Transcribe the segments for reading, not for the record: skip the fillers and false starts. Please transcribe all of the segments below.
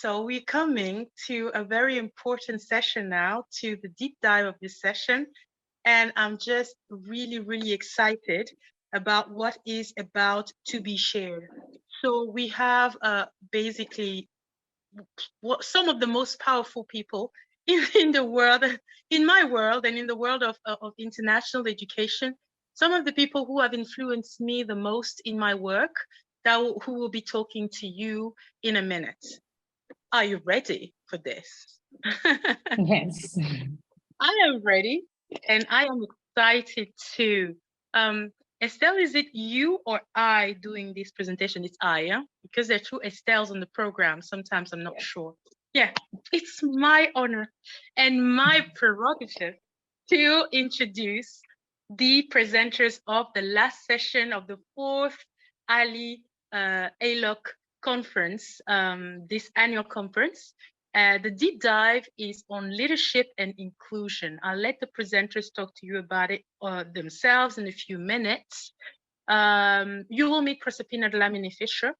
So we're coming to a very important session now, to the deep dive of this session. And I'm just really excited about what is about to be shared. So we have basically some of the most powerful people in the world, in my world and in the world of international education, some of the people who have influenced me the most in my work, who will be talking to you in a minute. Are you ready for this? Yes. I am ready, and I am excited too. Estelle, is it you or I doing this presentation? It's I, yeah? Because there are two Estelles on the program. Sometimes I'm not sure. Yeah, it's my honor and my prerogative to introduce the presenters of the last session of the fourth Ali ALOC conference, this annual conference. The deep dive is on leadership and inclusion. I'll let the presenters talk to you about it themselves in a few minutes. You will meet Proserpina Dhlamini Fisher,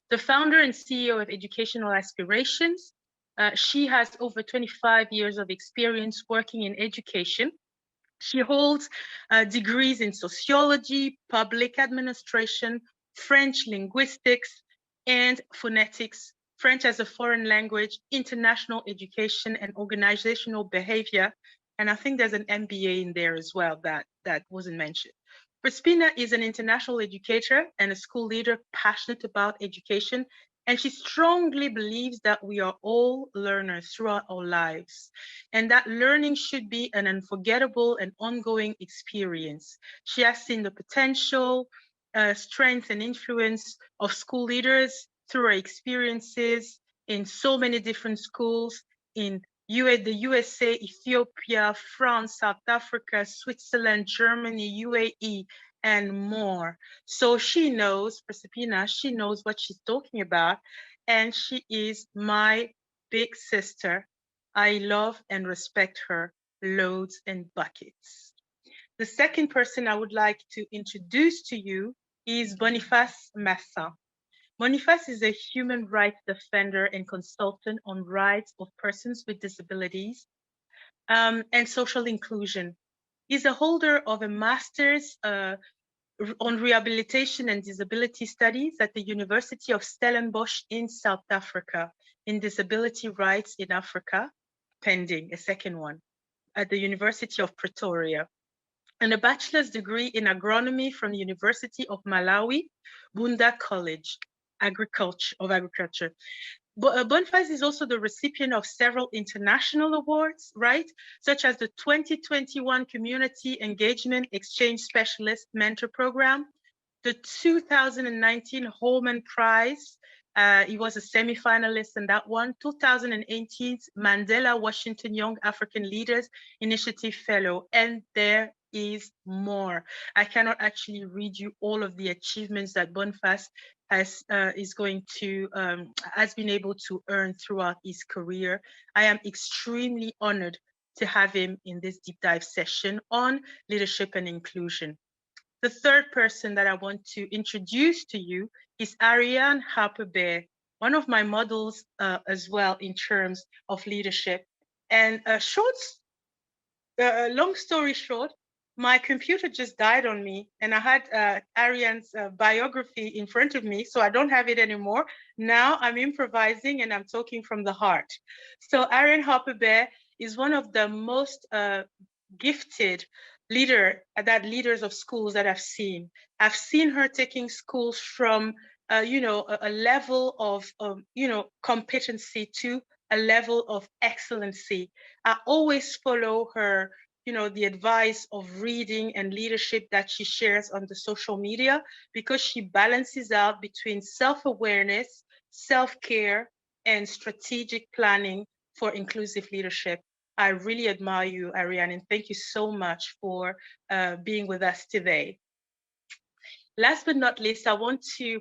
the founder and CEO of Educational Aspirations. She has over 25 years of experience working in education. She holds degrees in sociology, public administration, French linguistics, and phonetics, French as a foreign language, international education, and organizational behavior. And I think there's an MBA in there as well that wasn't mentioned. Proserpina is an international educator and a school leader passionate about education, and she strongly believes that we are all learners throughout our lives, and that learning should be an unforgettable and ongoing experience. She has seen the potential, strength, and influence of school leaders through her experiences in so many different schools in the USA, Ethiopia, France, South Africa, Switzerland, Germany, UAE, and more. So she knows, Proserpina, she knows what she's talking about, and she is my big sister. I love and respect her loads and buckets. The second person I would like to introduce to you is Boniface Massah. Boniface is a human rights defender and consultant on rights of persons with disabilities and social inclusion. He's a holder of a master's on rehabilitation and disability studies at the University of Stellenbosch in South Africa, in disability rights in Africa, pending a second one, at the University of Pretoria, and a bachelor's degree in agronomy from the University of Malawi, Bunda College, Agriculture. Boniface is also the recipient of several international awards, right? Such as the 2021 Community Engagement Exchange Specialist Mentor Program, the 2019 Holman Prize. He was a semi-finalist in that one. 2018 Mandela Washington Young African Leaders Initiative Fellow, and there is more. I cannot actually read you all of the achievements that Boniface has been able to earn throughout his career. I am extremely honored to have him in this deep dive session on leadership and inclusion. The third person that I want to introduce to you is Ariane Baer-Harper, one of my models as well in terms of leadership. And long story short, my computer just died on me, and I had Ariane's biography in front of me, so I don't have it anymore. Now I'm improvising and I'm talking from the heart. So Ariane Baer-Harper is one of the most gifted leaders of schools that I've seen. I've seen her taking schools from a level of competency to a level of excellency. I always follow her, the advice of reading and leadership that she shares on the social media, because she balances out between self-awareness, self-care, and strategic planning for inclusive leadership. I really admire you, Ariane, and thank you so much for being with us today. Last but not least, I want to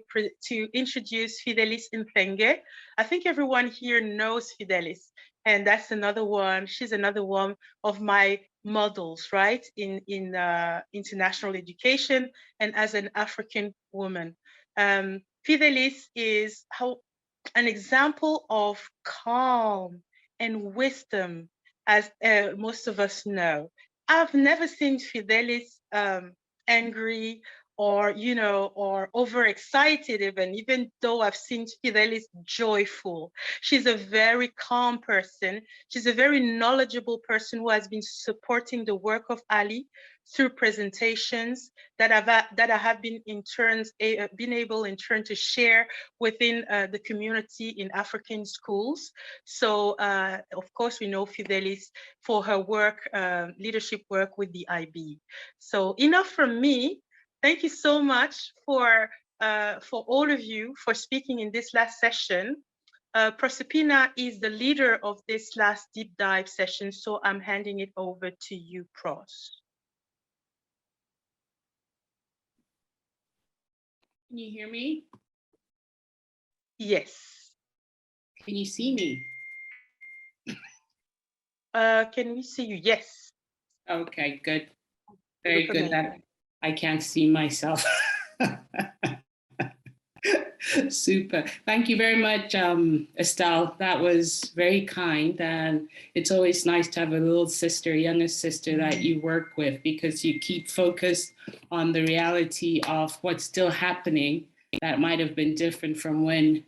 introduce Fidelis Nthenge. I think everyone here knows Fidelis, and that's another one. She's another one of my models, right, in international education and as an African woman. Fidelis is an example of calm and wisdom, as most of us know. I've never seen Fidelis angry or, or overexcited even though I've seen Fidelis joyful. She's a very calm person. She's a very knowledgeable person who has been supporting the work of Ali through presentations that I have been been able in turn to share within the community in African schools. So of course we know Fidelis for her work, leadership work with the IB. So enough from me. Thank you so much for all of you for speaking in this last session. Proserpina is the leader of this last deep dive session, so I'm handing it over to you, Pros. Can you hear me? Yes. Can you see me? Can we see you? Yes. Okay, good. Very good. That I can't see myself. Super. Thank you very much, Estelle. That was very kind. And it's always nice to have a little sister, younger sister that you work with, because you keep focused on the reality of what's still happening that might have been different from when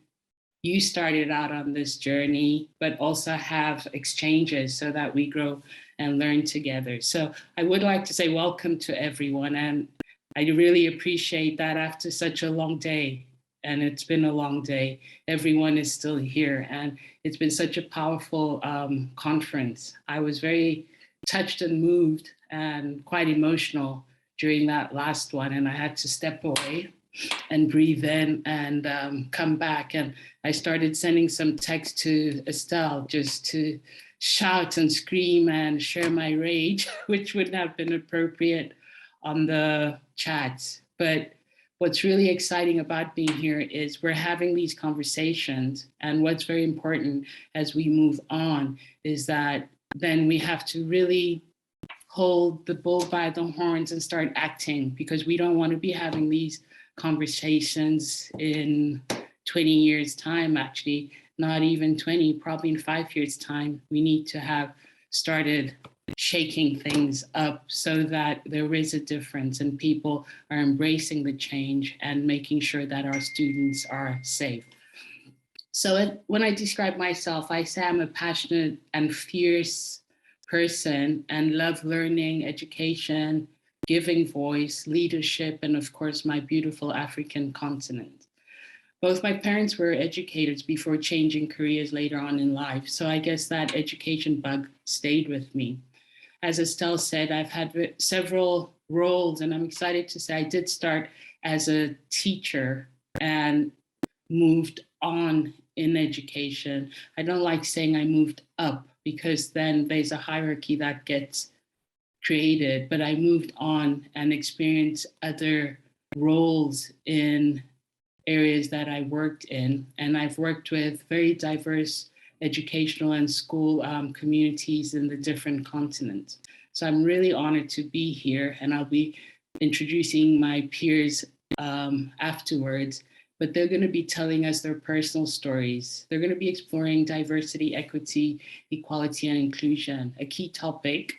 you started out on this journey, but also have exchanges so that we grow and learn together. So I would like to say welcome to everyone. And I really appreciate that after such a long day, and it's been a long day, everyone is still here. And it's been such a powerful conference. I was very touched and moved and quite emotional during that last one. And I had to step away and breathe in and come back. And I started sending some text to Estelle just to shout and scream and share my rage, which wouldn't have been appropriate on the chat. But what's really exciting about being here is we're having these conversations. And what's very important as we move on is that then we have to really hold the bull by the horns and start acting, because we don't want to be having these conversations in 20 years time, actually, not even 20, probably in 5 years time. We need to have started shaking things up so that there is a difference and people are embracing the change and making sure that our students are safe. So when I describe myself, I say I'm a passionate and fierce person and love learning, education, giving voice, leadership, and of course, my beautiful African continent. Both my parents were educators before changing careers later on in life. So I guess that education bug stayed with me. As Estelle said, I've had several roles, and I'm excited to say I did start as a teacher and moved on in education. I don't like saying I moved up, because then there's a hierarchy that gets created, but I moved on and experienced other roles in areas that I worked in. And I've worked with very diverse educational and school communities in the different continents. So I'm really honored to be here, and I'll be introducing my peers afterwards, but they're going to be telling us their personal stories. They're going to be exploring diversity, equity, equality, and inclusion, a key topic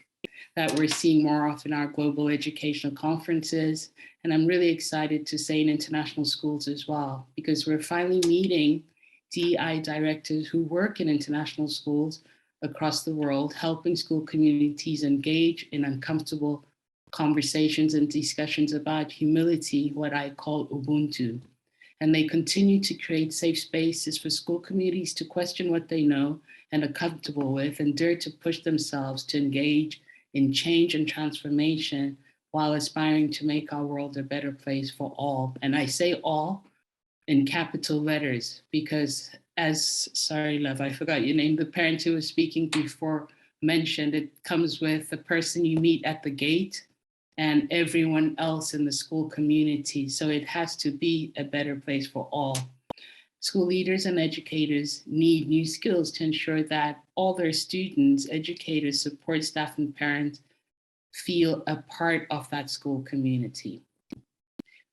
that we're seeing more often in our global educational conferences. And I'm really excited to say in international schools as well, because we're finally meeting DEI directors who work in international schools across the world, helping school communities engage in uncomfortable conversations and discussions about humility, what I call Ubuntu. And they continue to create safe spaces for school communities to question what they know and are comfortable with, and dare to push themselves to engage in change and transformation while aspiring to make our world a better place for all. And I say all in capital letters, because sorry, love, I forgot your name, the parent who was speaking before mentioned, it comes with the person you meet at the gate and everyone else in the school community. So it has to be a better place for all. School leaders and educators need new skills to ensure that all their students, educators, support staff, and parents feel a part of that school community.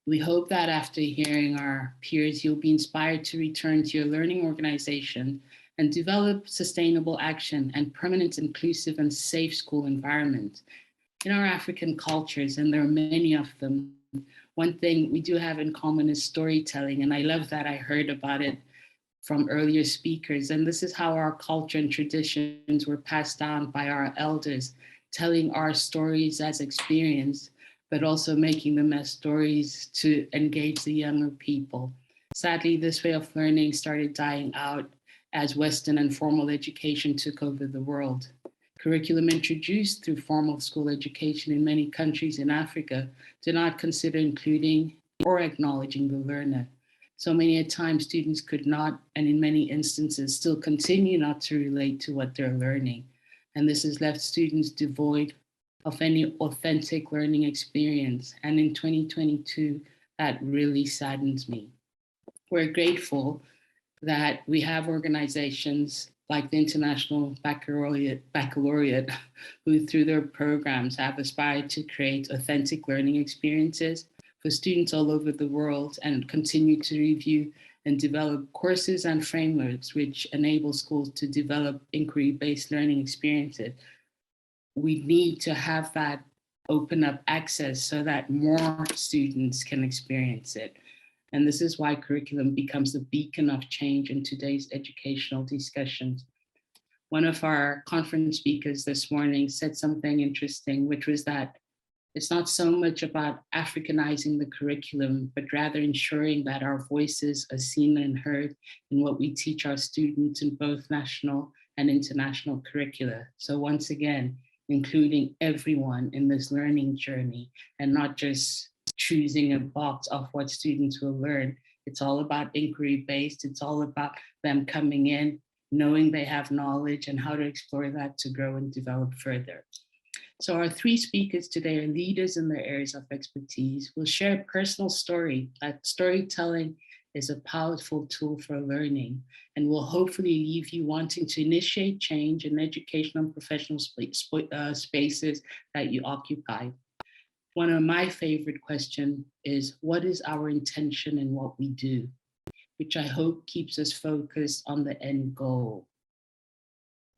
We hope that after hearing our peers, you'll be inspired to return to your learning organization and develop sustainable action and permanent, inclusive, and safe school environment. In our African cultures, and there are many of them, one thing we do have in common is storytelling, and I love that I heard about it from earlier speakers. And this is how our culture and traditions were passed down by our elders, telling our stories as experience, but also making them as stories to engage the younger people. Sadly, this way of learning started dying out as Western and formal education took over the world. Curriculum introduced through formal school education in many countries in Africa do not consider including or acknowledging the learner. So many a time students could not, and in many instances still continue not to relate to what they're learning. And this has left students devoid of any authentic learning experience. And in 2022, that really saddens me. We're grateful that we have organizations like the International Baccalaureate, who through their programs have aspired to create authentic learning experiences for students all over the world and continue to review and develop courses and frameworks which enable schools to develop inquiry-based learning experiences. We need to have that open up access so that more students can experience it. And this is why curriculum becomes the beacon of change in today's educational discussions. One of our conference speakers this morning said something interesting, which was that it's not so much about Africanizing the curriculum, but rather ensuring that our voices are seen and heard in what we teach our students in both national and international curricula. So once again, including everyone in this learning journey and not just choosing a box of what students will learn. It's all about inquiry-based. It's all about them coming in, knowing they have knowledge and how to explore that to grow and develop further. So our three speakers today are leaders in their areas of expertise. We'll share a personal story. That storytelling is a powerful tool for learning and will hopefully leave you wanting to initiate change in educational and professional spaces that you occupy. One of my favorite questions is, what is our intention in what we do? Which I hope keeps us focused on the end goal,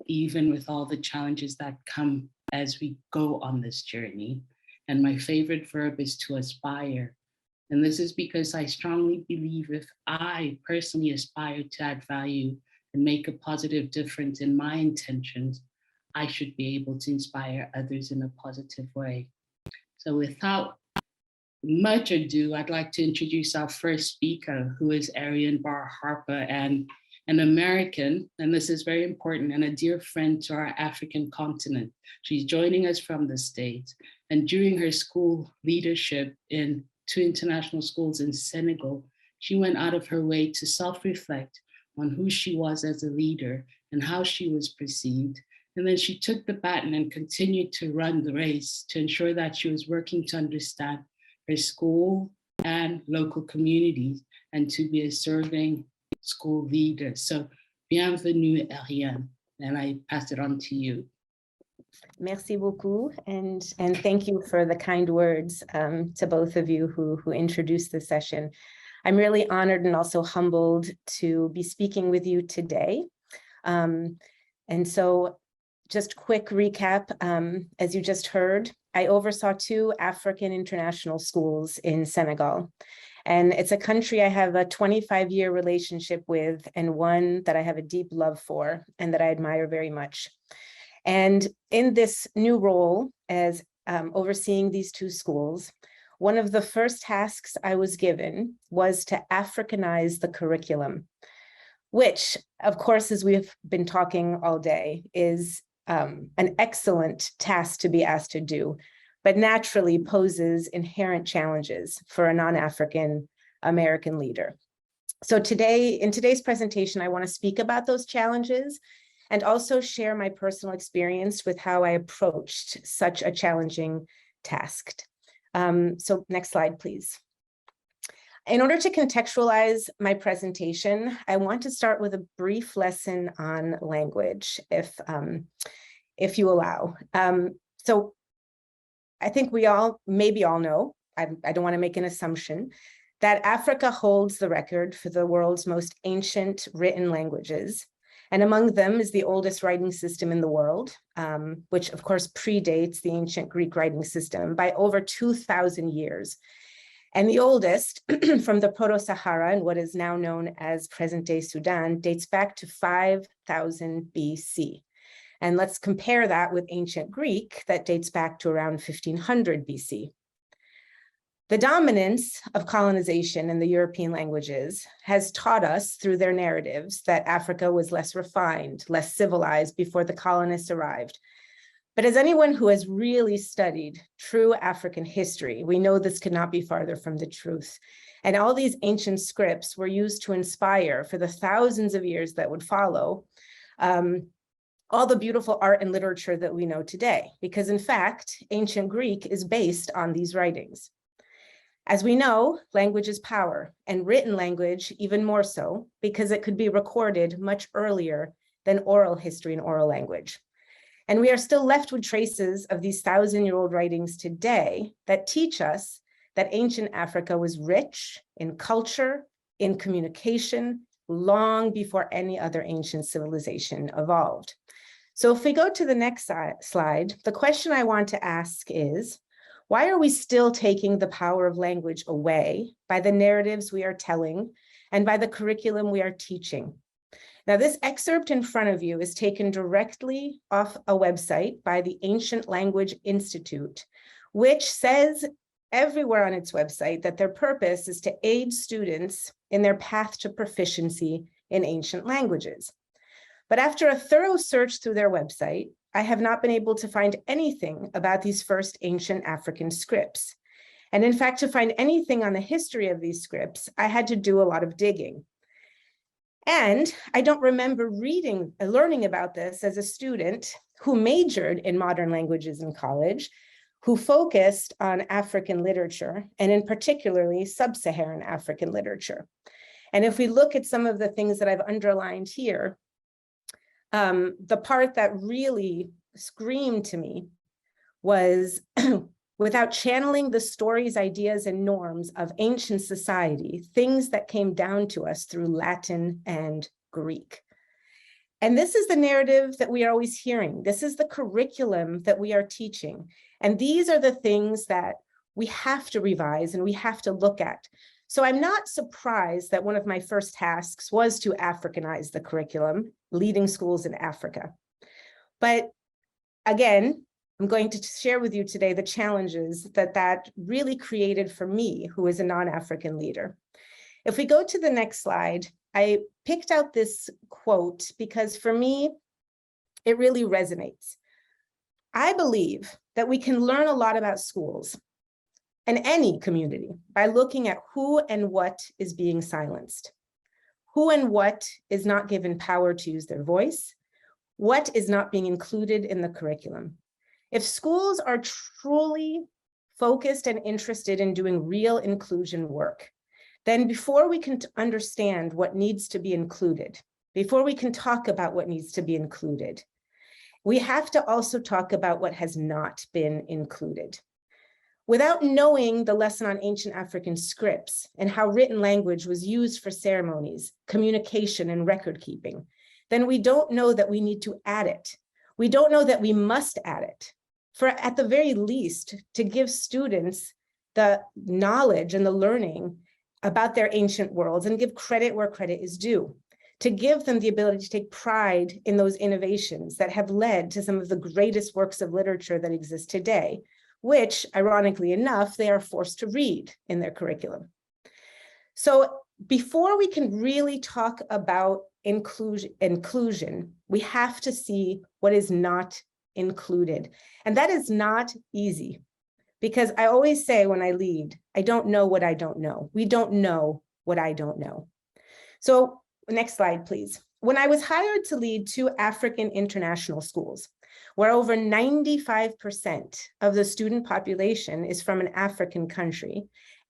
even with all the challenges that come as we go on this journey. And my favorite verb is to aspire. And this is because I strongly believe if I personally aspire to add value and make a positive difference in my intentions, I should be able to inspire others in a positive way. So without much ado, I'd like to introduce our first speaker, who is Ariane Baer-Harper, and an American, and this is very important, and a dear friend to our African continent. She's joining us from the States. And during her school leadership in 2 international schools in Senegal, she went out of her way to self-reflect on who she was as a leader and how she was perceived. And then she took the baton and continued to run the race to ensure that she was working to understand her school and local communities and to be a serving school leader. So bienvenue, Ariane, and I pass it on to you. Merci beaucoup, and thank you for the kind words to both of you who introduced the session. I'm really honored and also humbled to be speaking with you today. And so just quick recap, as you just heard, I oversaw 2 African international schools in Senegal. And it's a country I have a 25-year relationship with, and one that I have a deep love for and that I admire very much. And in this new role as overseeing these 2 schools, one of the first tasks I was given was to Africanize the curriculum, which, of course, as we've been talking all day, is an excellent task to be asked to do, but naturally poses inherent challenges for a non-African American leader. So today, in today's presentation, I want to speak about those challenges and also share my personal experience with how I approached such a challenging task. So next slide, please. In order to contextualize my presentation, I want to start with a brief lesson on language, if you allow. So I think we maybe all know I don't want to make an assumption, that Africa holds the record for the world's most ancient written languages. And among them is the oldest writing system in the world, which of course predates the ancient Greek writing system by over 2,000 years. And the oldest, from the Proto-Sahara and what is now known as present-day Sudan, dates back to 5,000 BC. And let's compare that with ancient Greek that dates back to around 1500 BC. The dominance of colonization in the European languages has taught us through their narratives that Africa was less refined, less civilized before the colonists arrived. But as anyone who has really studied true African history, we know this could not be farther from the truth. And all these ancient scripts were used to inspire, for the thousands of years that would follow, all the beautiful art and literature that we know today. Because in fact, ancient Greek is based on these writings. As we know, language is power, and written language even more so, because it could be recorded much earlier than oral history and oral language. And we are still left with traces of these 1,000-year-old writings today that teach us that ancient Africa was rich in culture, in communication, long before any other ancient civilization evolved. So if we go to the next slide, the question I want to ask is, why are we still taking the power of language away by the narratives we are telling and by the curriculum we are teaching? Now, this excerpt in front of you is taken directly off a website by the Ancient Language Institute, which says everywhere on its website that their purpose is to aid students in their path to proficiency in ancient languages. But after a thorough search through their website, I have not been able to find anything about these first ancient African scripts. And in fact, to find anything on the history of these scripts, I had to do a lot of digging. And I don't remember learning about this as a student who majored in modern languages in college, who focused on African literature, and in particularly sub-Saharan African literature. And if we look at some of the things that I've underlined here, the part that really screamed to me was without channeling the stories, ideas, and norms of ancient society, things that came down to us through Latin and Greek. And this is the narrative that we are always hearing. This is the curriculum that we are teaching. And these are the things that we have to revise and we have to look at. So I'm not surprised that one of my first tasks was to Africanize the curriculum, leading schools in Africa. But again, I'm going to share with you today the challenges that really created for me, who is a non-African leader. If we go to the next slide, I picked out this quote because for me, it really resonates. I believe that we can learn a lot about schools and any community by looking at who and what is being silenced, who and what is not given power to use their voice, what is not being included in the curriculum. If schools are truly focused and interested in doing real inclusion work, then before we can understand what needs to be included, before we can talk about what needs to be included, we have to also talk about what has not been included. Without knowing the lesson on ancient African scripts and how written language was used for ceremonies, communication, and record keeping, then we don't know that we need to add it. We don't know that we must add it. For at the very least, to give students the knowledge and the learning about their ancient worlds and give credit where credit is due, to give them the ability to take pride in those innovations that have led to some of the greatest works of literature that exist today, which, ironically enough, they are forced to read in their curriculum. So before we can really talk about inclusion, we have to see what is not included. And that is not easy, because I always say when I lead, I don't know what I don't know. We don't know what I don't know. So next slide, please. When I was hired to lead 2 African international schools, where over 95% of the student population is from an African country,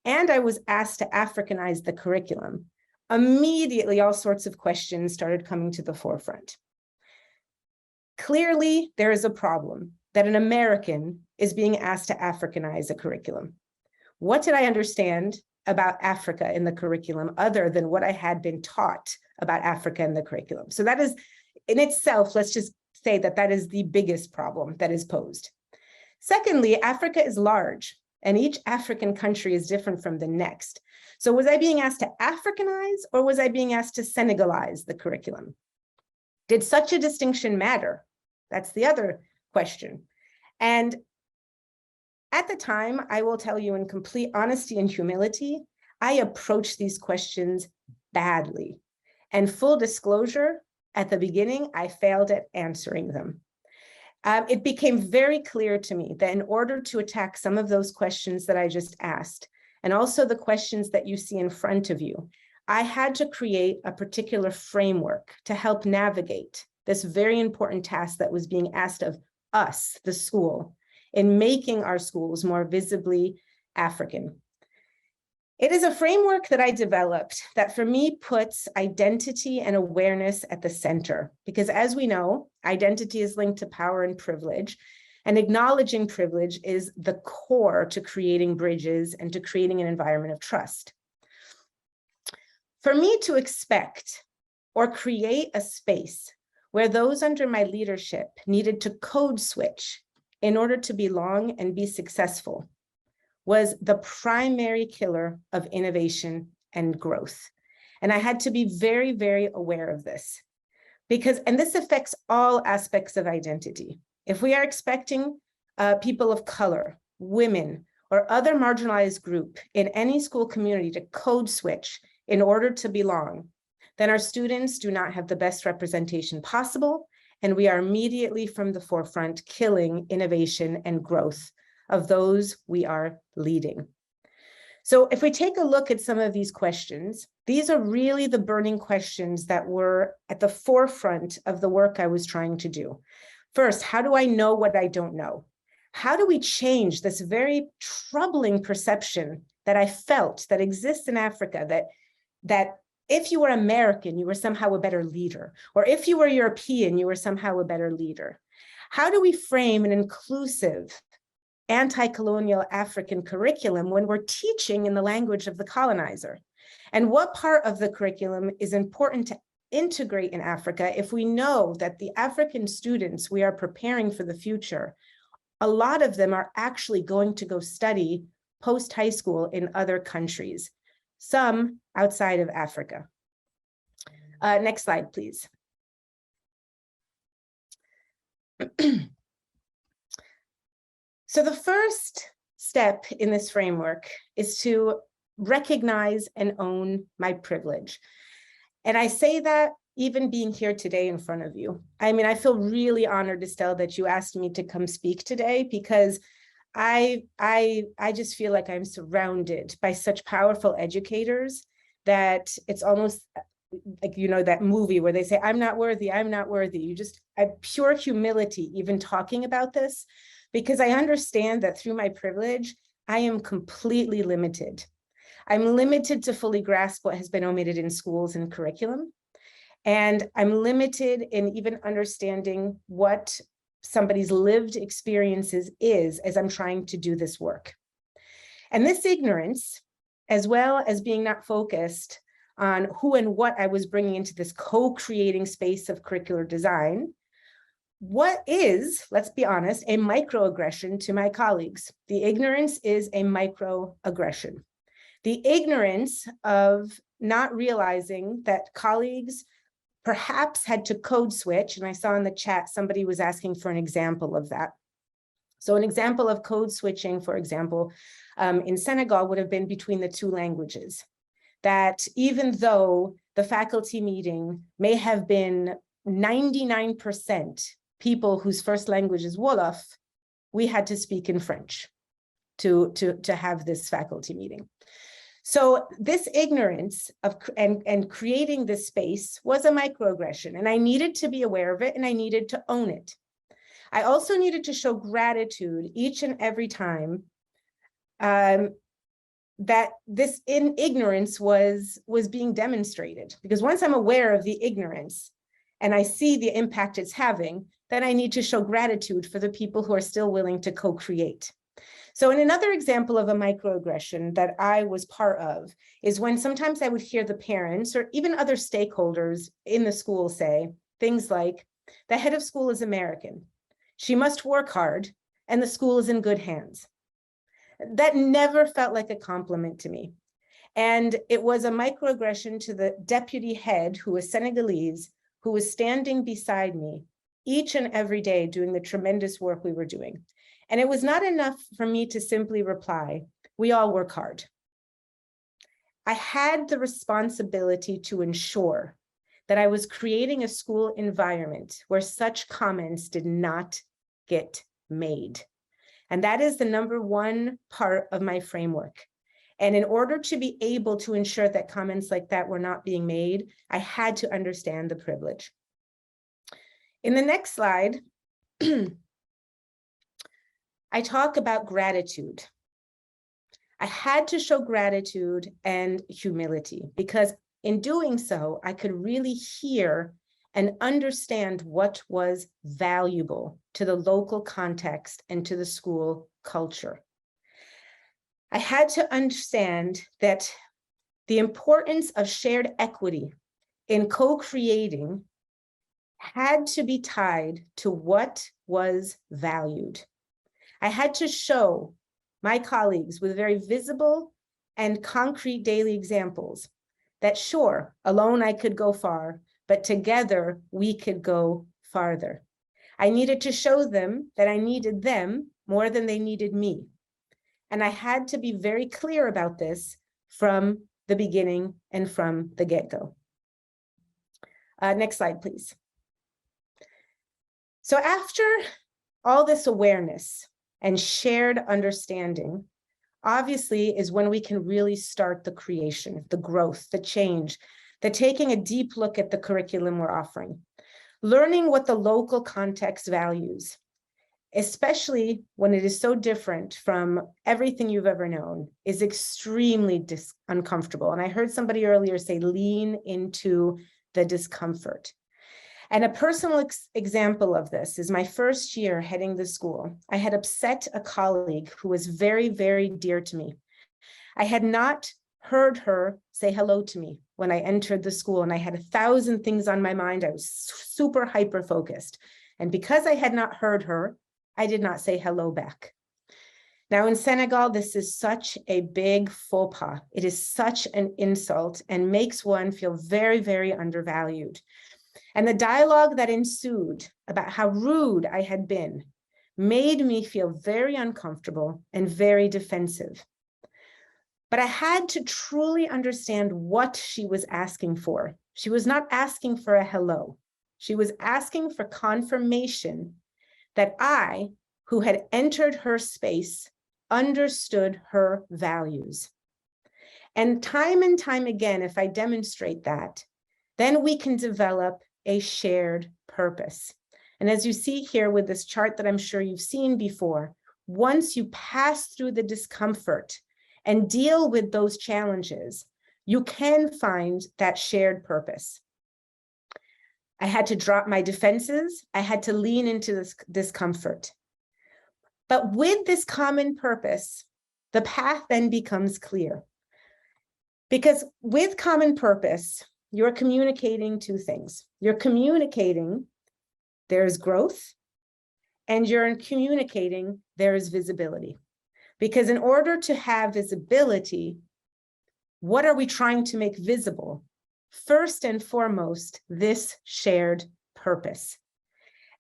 and I was asked to Africanize the curriculum, immediately all sorts of questions started coming to the forefront. Clearly, there is a problem that an American is being asked to Africanize a curriculum. What did I understand about Africa in the curriculum other than what I had been taught about Africa in the curriculum? So that is in itself, let's just say that that is the biggest problem that is posed. Secondly, Africa is large and each African country is different from the next. So was I being asked to Africanize or was I being asked to Senegalize the curriculum? Did such a distinction matter? That's the other question. And at the time, I will tell you in complete honesty and humility, I approached these questions badly. And full disclosure, at the beginning, I failed at answering them. It became very clear to me that in order to attack some of those questions that I just asked, and also the questions that you see in front of you, I had to create a particular framework to help navigate this very important task that was being asked of us, the school, in making our schools more visibly African. It is a framework that I developed that for me puts identity and awareness at the center, because as we know, identity is linked to power and privilege, and acknowledging privilege is the core to creating bridges and to creating an environment of trust. For me to expect or create a space where those under my leadership needed to code switch in order to belong and be successful was the primary killer of innovation and growth. And I had to be very, very aware of this because, and this affects all aspects of identity. If we are expecting people of color, women, or other marginalized group in any school community to code switch in order to belong, then our students do not have the best representation possible, and we are immediately from the forefront killing innovation and growth of those we are leading. So if we take a look at some of these questions, these are really the burning questions that were at the forefront of the work I was trying to do. First, how do I know what I don't know? How do we change this very troubling perception that I felt that exists in Africa, that if you were American, you were somehow a better leader, or if you were European, you were somehow a better leader? How do we frame an inclusive anti-colonial African curriculum when we're teaching in the language of the colonizer? And what part of the curriculum is important to integrate in Africa if we know that the African students we are preparing for the future, a lot of them are actually going to go study post-high school in other countries, some outside of Africa. Next slide, please. So the first step in this framework is to recognize and own my privilege. And I say that even being here today in front of you. I mean, I feel really honored, Estelle, that you asked me to come speak today, because I just feel like I'm surrounded by such powerful educators that it's almost like, you know, that movie where they say, I'm not worthy, I'm not worthy. You just, I pure humility even talking about this, because I understand that through my privilege, I am completely limited. I'm limited to fully grasp what has been omitted in schools and curriculum. And I'm limited in even understanding what somebody's lived experiences is as I'm trying to do this work. And this ignorance, as well as being not focused on who and what I was bringing into this co-creating space of curricular design, what is, let's be honest, a microaggression to my colleagues. The ignorance is a microaggression. The ignorance of not realizing that colleagues perhaps had to code switch, and I saw in the chat somebody was asking for an example of that. So an example of code switching, for example, in Senegal would have been between the two languages. That even though the faculty meeting may have been 99% people whose first language is Wolof, we had to speak in French to have this faculty meeting. So this ignorance of and creating this space was a microaggression, and I needed to be aware of it and I needed to own it. I also needed to show gratitude each and every time that this ignorance was being demonstrated, because once I'm aware of the ignorance and I see the impact it's having, then I need to show gratitude for the people who are still willing to co-create. So in another example of a microaggression that I was part of is when sometimes I would hear the parents or even other stakeholders in the school say things like, the head of school is American. She must work hard and the school is in good hands. That never felt like a compliment to me. And it was a microaggression to the deputy head, who was Senegalese, who was standing beside me each and every day doing the tremendous work we were doing. And it was not enough for me to simply reply, we all work hard. I had the responsibility to ensure that I was creating a school environment where such comments did not get made. And that is the number one part of my framework. And in order to be able to ensure that comments like that were not being made, I had to understand the privilege. In the next slide, I talk about gratitude. I had to show gratitude and humility because in doing so, I could really hear and understand what was valuable to the local context and to the school culture. I had to understand that the importance of shared equity in co-creating had to be tied to what was valued. I had to show my colleagues with very visible and concrete daily examples that sure, alone I could go far, but together we could go farther. I needed to show them that I needed them more than they needed me. And I had to be very clear about this from the beginning and from the get-go. Next slide, please. So after all this awareness and shared understanding, obviously is when we can really start the creation, the growth, the change, the taking a deep look at the curriculum we're offering, learning what the local context values, especially when it is so different from everything you've ever known, is extremely uncomfortable. And I heard somebody earlier say, lean into the discomfort. And a personal example of this is my first year heading the school. I had upset a colleague who was very, very dear to me. I had not heard her say hello to me when I entered the school, and I had 1,000 things on my mind. I was super hyper-focused. And because I had not heard her, I did not say hello back. Now in Senegal, this is such a big faux pas. It is such an insult and makes one feel very, very undervalued. And the dialogue that ensued about how rude I had been made me feel very uncomfortable and very defensive. But I had to truly understand what she was asking for. She was not asking for a hello. She was asking for confirmation that I, who had entered her space, understood her values. And time again, if I demonstrate that, then we can develop a shared purpose. And as you see here with this chart that I'm sure you've seen before, once you pass through the discomfort and deal with those challenges, you can find that shared purpose. I had to drop my defenses. I had to lean into this discomfort. But with this common purpose, the path then becomes clear. Because with common purpose, you're communicating two things. You're communicating there's growth, and you're communicating there is visibility. Because in order to have visibility, what are we trying to make visible? First and foremost, this shared purpose.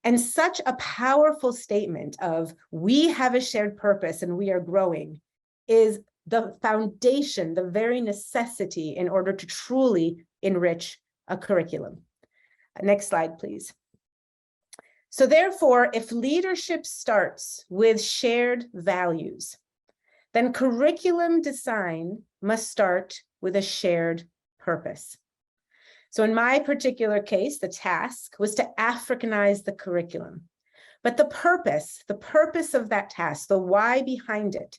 And such a powerful statement of we have a shared purpose and we are growing is the foundation, the very necessity in order to truly enrich a curriculum. Next slide, please. So therefore, if leadership starts with shared values, then curriculum design must start with a shared purpose. So in my particular case, the task was to Africanize the curriculum. But the purpose of that task, the why behind it,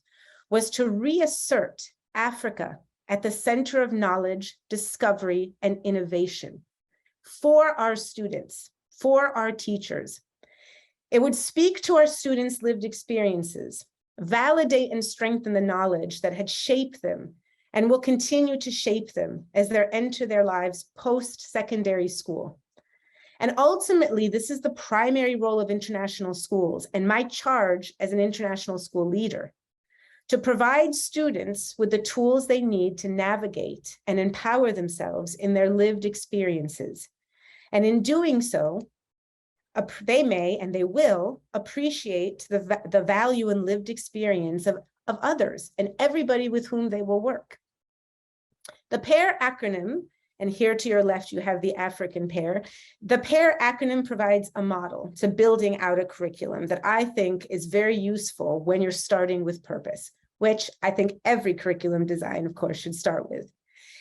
was to reassert Africa at the center of knowledge, discovery, and innovation for our students, for our teachers. It would speak to our students' lived experiences, validate and strengthen the knowledge that had shaped them and will continue to shape them as they enter their lives post-secondary school. And ultimately, this is the primary role of international schools and my charge as an international school leader, to provide students with the tools they need to navigate and empower themselves in their lived experiences. And in doing so, they may and they will appreciate the value and lived experience of others and everybody with whom they will work. The PAIR acronym, and here to your left, you have the African PAIR. The PAIR acronym provides a model to building out a curriculum that I think is very useful when you're starting with purpose, which I think every curriculum design, of course, should start with.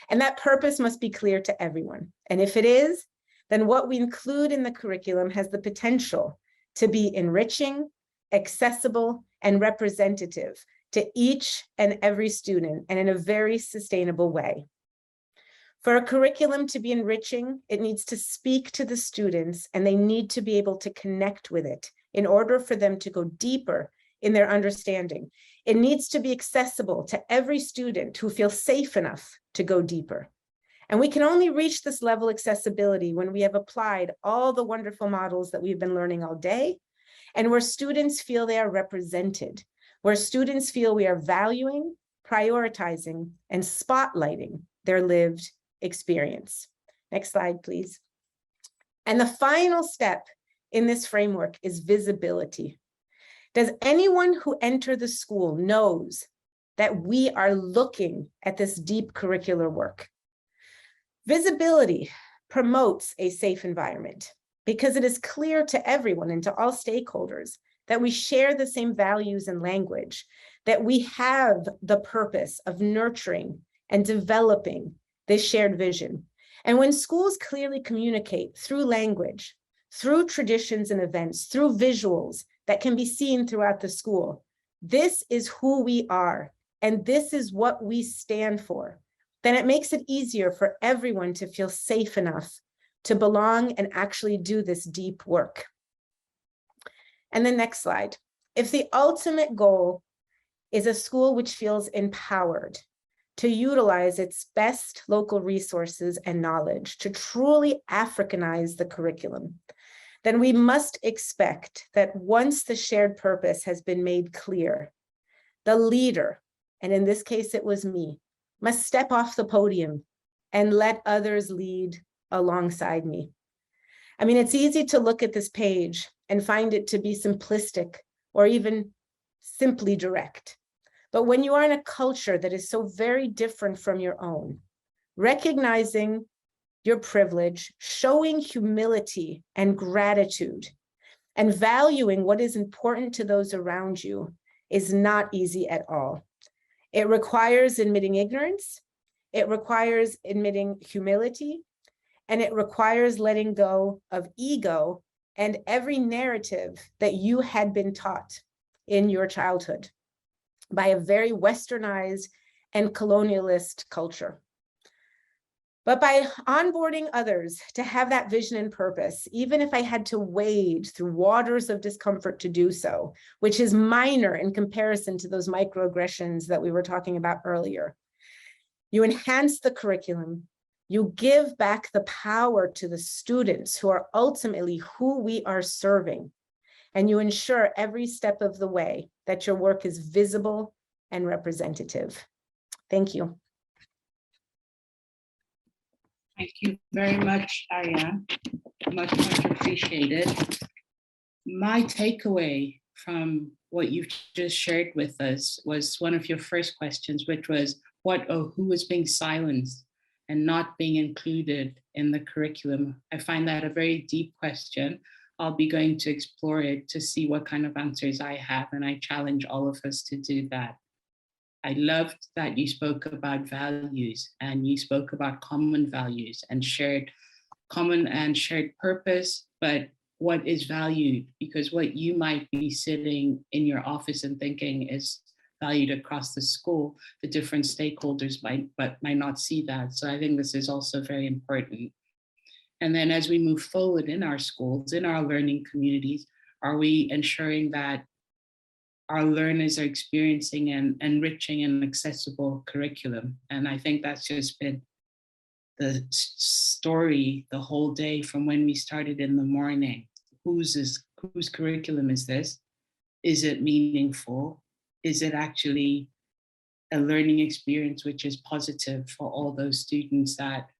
And that purpose must be clear to everyone. And if it is, then what we include in the curriculum has the potential to be enriching, accessible, and representative to each and every student, and in a very sustainable way. For a curriculum to be enriching, it needs to speak to the students, and they need to be able to connect with it in order for them to go deeper in their understanding. It needs to be accessible to every student who feels safe enough to go deeper. And we can only reach this level of accessibility when we have applied all the wonderful models that we've been learning all day, and where students feel they are represented, where students feel we are valuing, prioritizing, and spotlighting their lived experience. Next slide, please. And the final step in this framework is visibility. Does anyone who enters the school knows that we are looking at this deep curricular work? Visibility promotes a safe environment because it is clear to everyone and to all stakeholders that we share the same values and language, that we have the purpose of nurturing and developing this shared vision. And when schools clearly communicate through language, through traditions and events, through visuals that can be seen throughout the school, this is who we are, and this is what we stand for, then it makes it easier for everyone to feel safe enough to belong and actually do this deep work. And the next slide. If the ultimate goal is a school which feels empowered to utilize its best local resources and knowledge to truly Africanize the curriculum, then we must expect that once the shared purpose has been made clear, the leader, and in this case it was me, must step off the podium and let others lead alongside me. I mean, it's easy to look at this page and find it to be simplistic or even simply direct. But when you are in a culture that is so very different from your own, recognizing your privilege, showing humility and gratitude, and valuing what is important to those around you is not easy at all. It requires admitting ignorance, it requires admitting humility, and it requires letting go of ego and every narrative that you had been taught in your childhood by a very westernized and colonialist culture. But by onboarding others to have that vision and purpose, even if I had to wade through waters of discomfort to do so, which is minor in comparison to those microaggressions that we were talking about earlier, you enhance the curriculum, you give back the power to the students who are ultimately who we are serving, and you ensure every step of the way that your work is visible and representative. Thank you. Thank you very much, Ariane. Much, much appreciated. My takeaway from what you've just shared with us was one of your first questions, which was who is being silenced and not being included in the curriculum? I find that a very deep question. I'll be going to explore it to see what kind of answers I have, and I challenge all of us to do that. I loved that you spoke about values and you spoke about common values and common and shared purpose, but what is valued? Because what you might be sitting in your office and thinking is valued across the school, the different stakeholders might not see that. So I think this is also very important. And then as we move forward in our schools, in our learning communities, are we ensuring that our learners are experiencing an enriching and accessible curriculum. And I think that's just been the story the whole day from when we started in the morning. Whose curriculum is this? Is it meaningful? Is it actually a learning experience which is positive for all those students that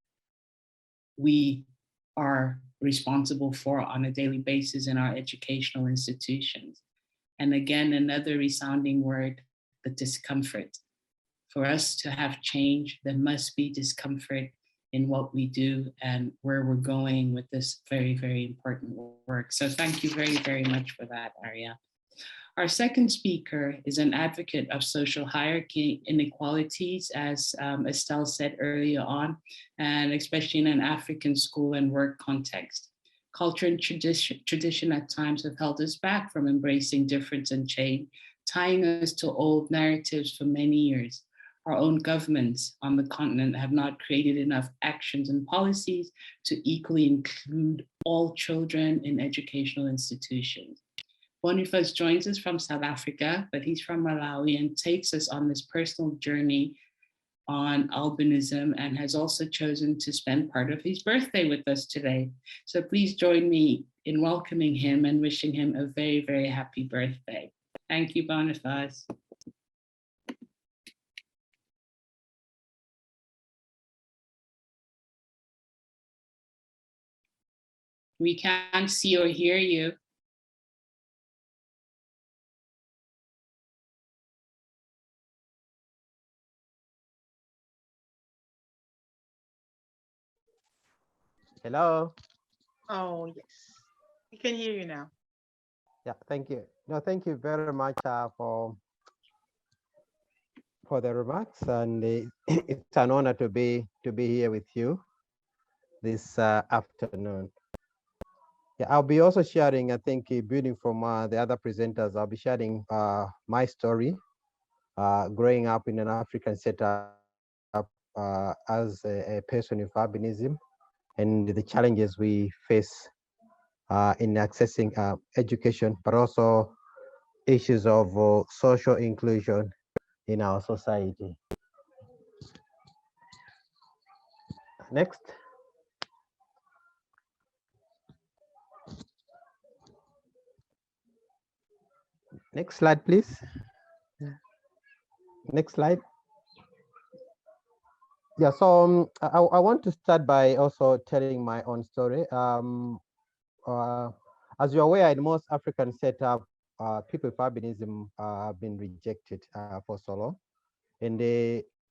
we are responsible for on a daily basis in our educational institutions? And again, another resounding word, the discomfort. For us to have change, there must be discomfort in what we do and where we're going with this very, very important work. So thank you very, very much for that, Ariane. Our second speaker is an advocate of social hierarchy inequalities, as Estelle said earlier on, and especially in an African school and work context. Culture and tradition at times have held us back from embracing difference and change, tying us to old narratives for many years. Our own governments on the continent have not created enough actions and policies to equally include all children in educational institutions. Boniface joins us from South Africa, but he's from Malawi and takes us on this personal journey on albinism and has also chosen to spend part of his birthday with us today. So please join me in welcoming him and wishing him a very, very happy birthday. Thank you, Boniface. We can't see or hear you. Hello. Oh, yes. We can hear you now. Yeah, thank you. No, thank you very much for the remarks, and it's an honor to be here with you this afternoon. Yeah, I'll be also sharing, I think, building from the other presenters, I'll be sharing my story, growing up in an African setup as a person with albinism, and the challenges we face in accessing education, but also issues of social inclusion in our society. Next. Next slide, please. Next slide. Yeah, so I want to start by also telling my own story. As you're aware, in most African setup, people with albinism have been rejected for so long. And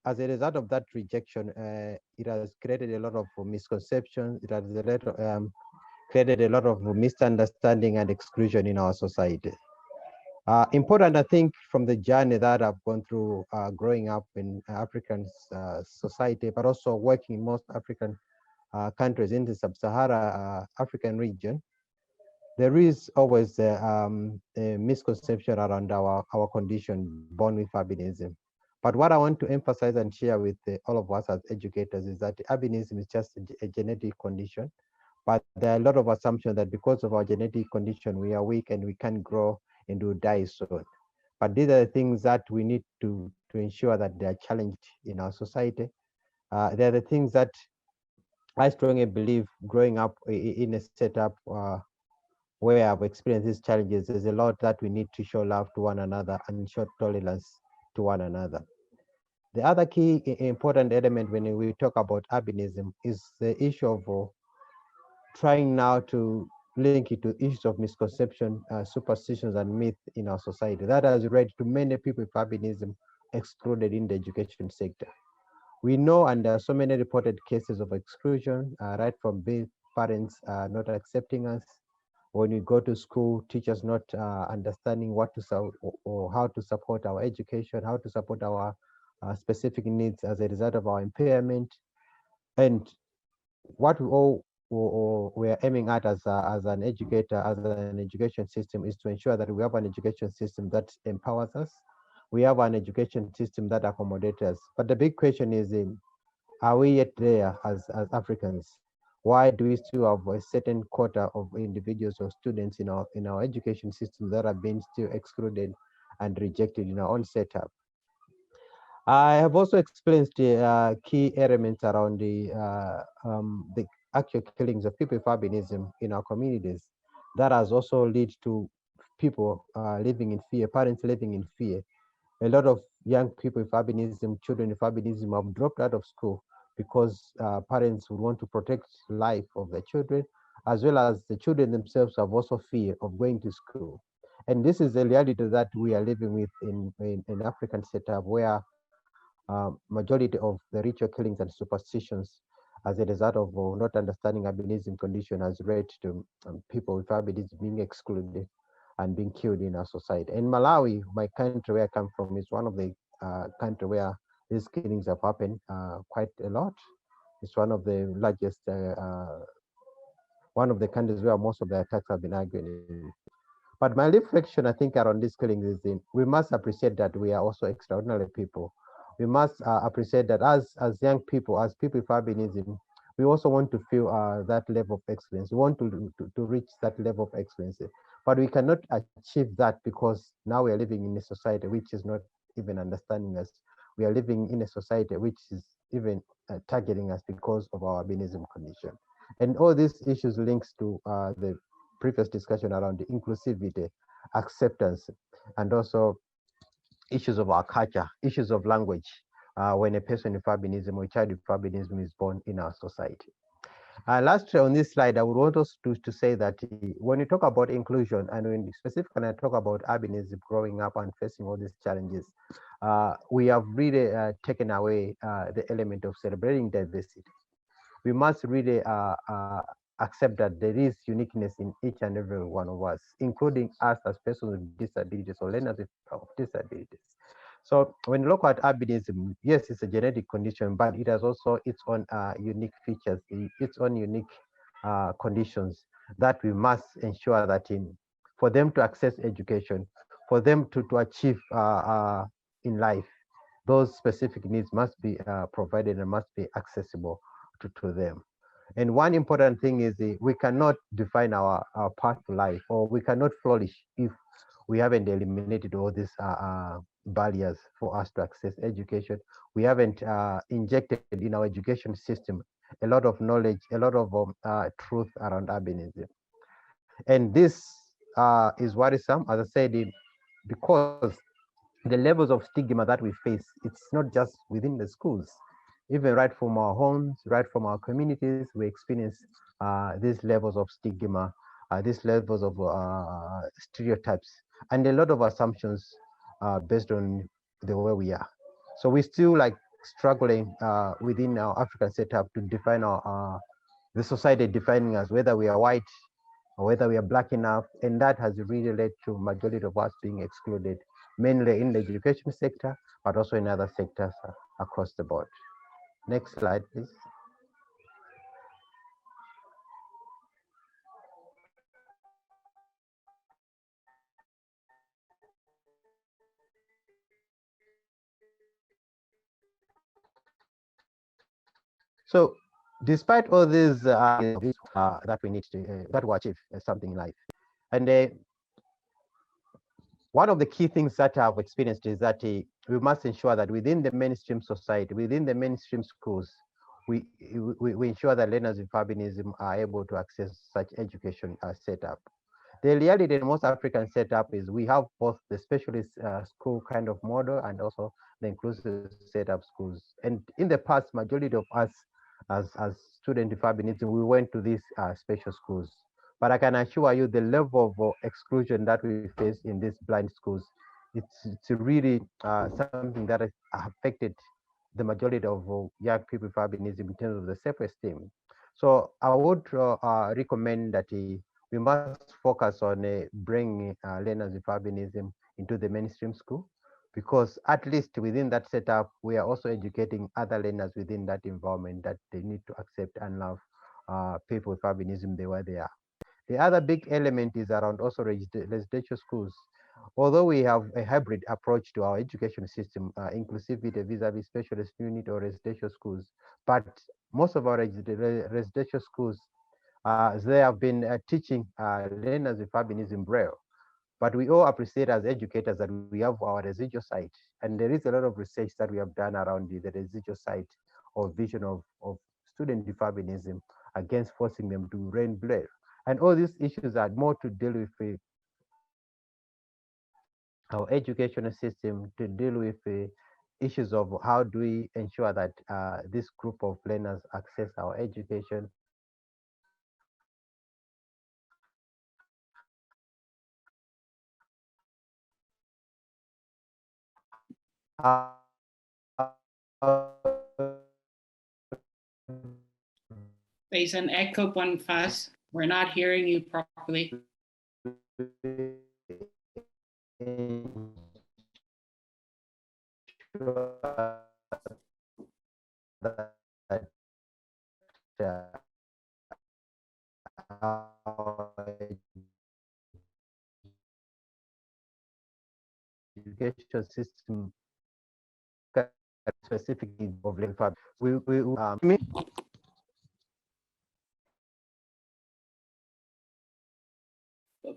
as a result of that rejection, it has created a lot of misconceptions. It has created a lot of misunderstanding and exclusion in our society. Important, I think, from the journey that I've gone through growing up in African society, but also working in most African countries in the sub-Sahara African region, there is always a misconception around our condition, born with albinism. But what I want to emphasize and share with all of us as educators is that albinism is just a genetic condition, but there are a lot of assumptions that because of our genetic condition, we are weak and we can't grow and will die soon. But these are the things that we need to ensure that they are challenged in our society. They're the things that I strongly believe growing up in a setup where I've experienced these challenges, there's a lot that we need to show love to one another and show tolerance to one another. The other key important element when we talk about albinism is the issue of trying now to link it to issues of misconception, superstitions, and myth in our society. That has led to many people with albinism excluded in the education sector. We know, and there are so many reported cases of exclusion, right from parents not accepting us. When we go to school, teachers not understanding what to or how to support our education, how to support our specific needs as a result of our impairment. And what we all we are aiming at as an educator, as an education system, is to ensure that we have an education system that empowers us. We have an education system that accommodates us. But the big question is, are we yet there as Africans? Why do we still have a certain quota of individuals or students in our education system that are being still excluded and rejected in our own setup. I have also explained the key elements around the actual killings of people with albinism in our communities. That has also led to people living in fear, parents living in fear. A lot of young people with albinism, children with albinism have dropped out of school because parents would want to protect life of their children, as well as the children themselves have also fear of going to school. And this is the reality that we are living with in African setup, where majority of the ritual killings and superstitions as a result of not understanding albinism condition has led to people with albinism being excluded and being killed in our society. And Malawi, my country where I come from, is one of the country where these killings have happened quite a lot. It's one of the largest, one of the countries where most of the attacks have been happening. But my reflection, I think, around these killings is we must appreciate that we are also extraordinary people. We must appreciate that as young people, as people with albinism, we also want to feel that level of excellence. We want to reach that level of excellence. But we cannot achieve that because now we are living in a society which is not even understanding us. We are living in a society which is even targeting us because of our albinism condition. And all these issues links to the previous discussion around the inclusivity, acceptance, and also issues of our culture, issues of language, when a person with albinism or a child with albinism is born in our society. Lastly, on this slide, I would want us to say that when you talk about inclusion, and when specifically I talk about albinism growing up and facing all these challenges, we have really taken away the element of celebrating diversity. We must really accept that there is uniqueness in each and every one of us, including us as persons with disabilities or learners of disabilities. So when you look at albinism, yes, it's a genetic condition, but it has also its own unique features, its own unique conditions that we must ensure that for them to access education, for them to achieve in life, those specific needs must be provided and must be accessible to them. And one important thing is we cannot define our path to life, or we cannot flourish if we haven't eliminated all these barriers for us to access education. We haven't injected in our education system a lot of knowledge, a lot of truth around albinism. And this is worrisome, as I said, because the levels of stigma that we face, it's not just within the schools. Even right from our homes, right from our communities, we experience these levels of stigma, these levels of stereotypes, and a lot of assumptions based on the way we are. So we're still like struggling within our African setup to define the society defining us, whether we are white or whether we are black enough, and that has really led to majority of us being excluded, mainly in the education sector, but also in other sectors across the board. Next slide, please. So, despite all these that we need to that will achieve something in life, and one of the key things that I've experienced is that we must ensure that within the mainstream society, within the mainstream schools, we ensure that learners with albinism are able to access such education setup. The reality in most African setup is we have both the specialist school kind of model and also the inclusive setup schools. And in the past, majority of us as students with albinism, we went to these special schools. But I can assure you the level of exclusion that we face in these blind schools, it's really something that has affected the majority of young people with albinism in terms of the self-esteem. So I would recommend that we must focus on bringing learners with albinism into the mainstream school, because at least within that setup, we are also educating other learners within that environment that they need to accept and love people with albinism the way they are. The other big element is around also residential schools. Although we have a hybrid approach to our education system, inclusivity vis-a-vis specialist unit or residential schools, but most of our residential schools, they have been teaching learners with albinism Braille. But we all appreciate as educators that we have our residual side. And there is a lot of research that we have done around the residual side or vision of student feminism against forcing them to learn blur. And all these issues are more to deal with our educational system, to deal with issues of how do we ensure that this group of learners access our education. There's an echo, Boniface. We're not hearing you properly. Education system specifically of labor.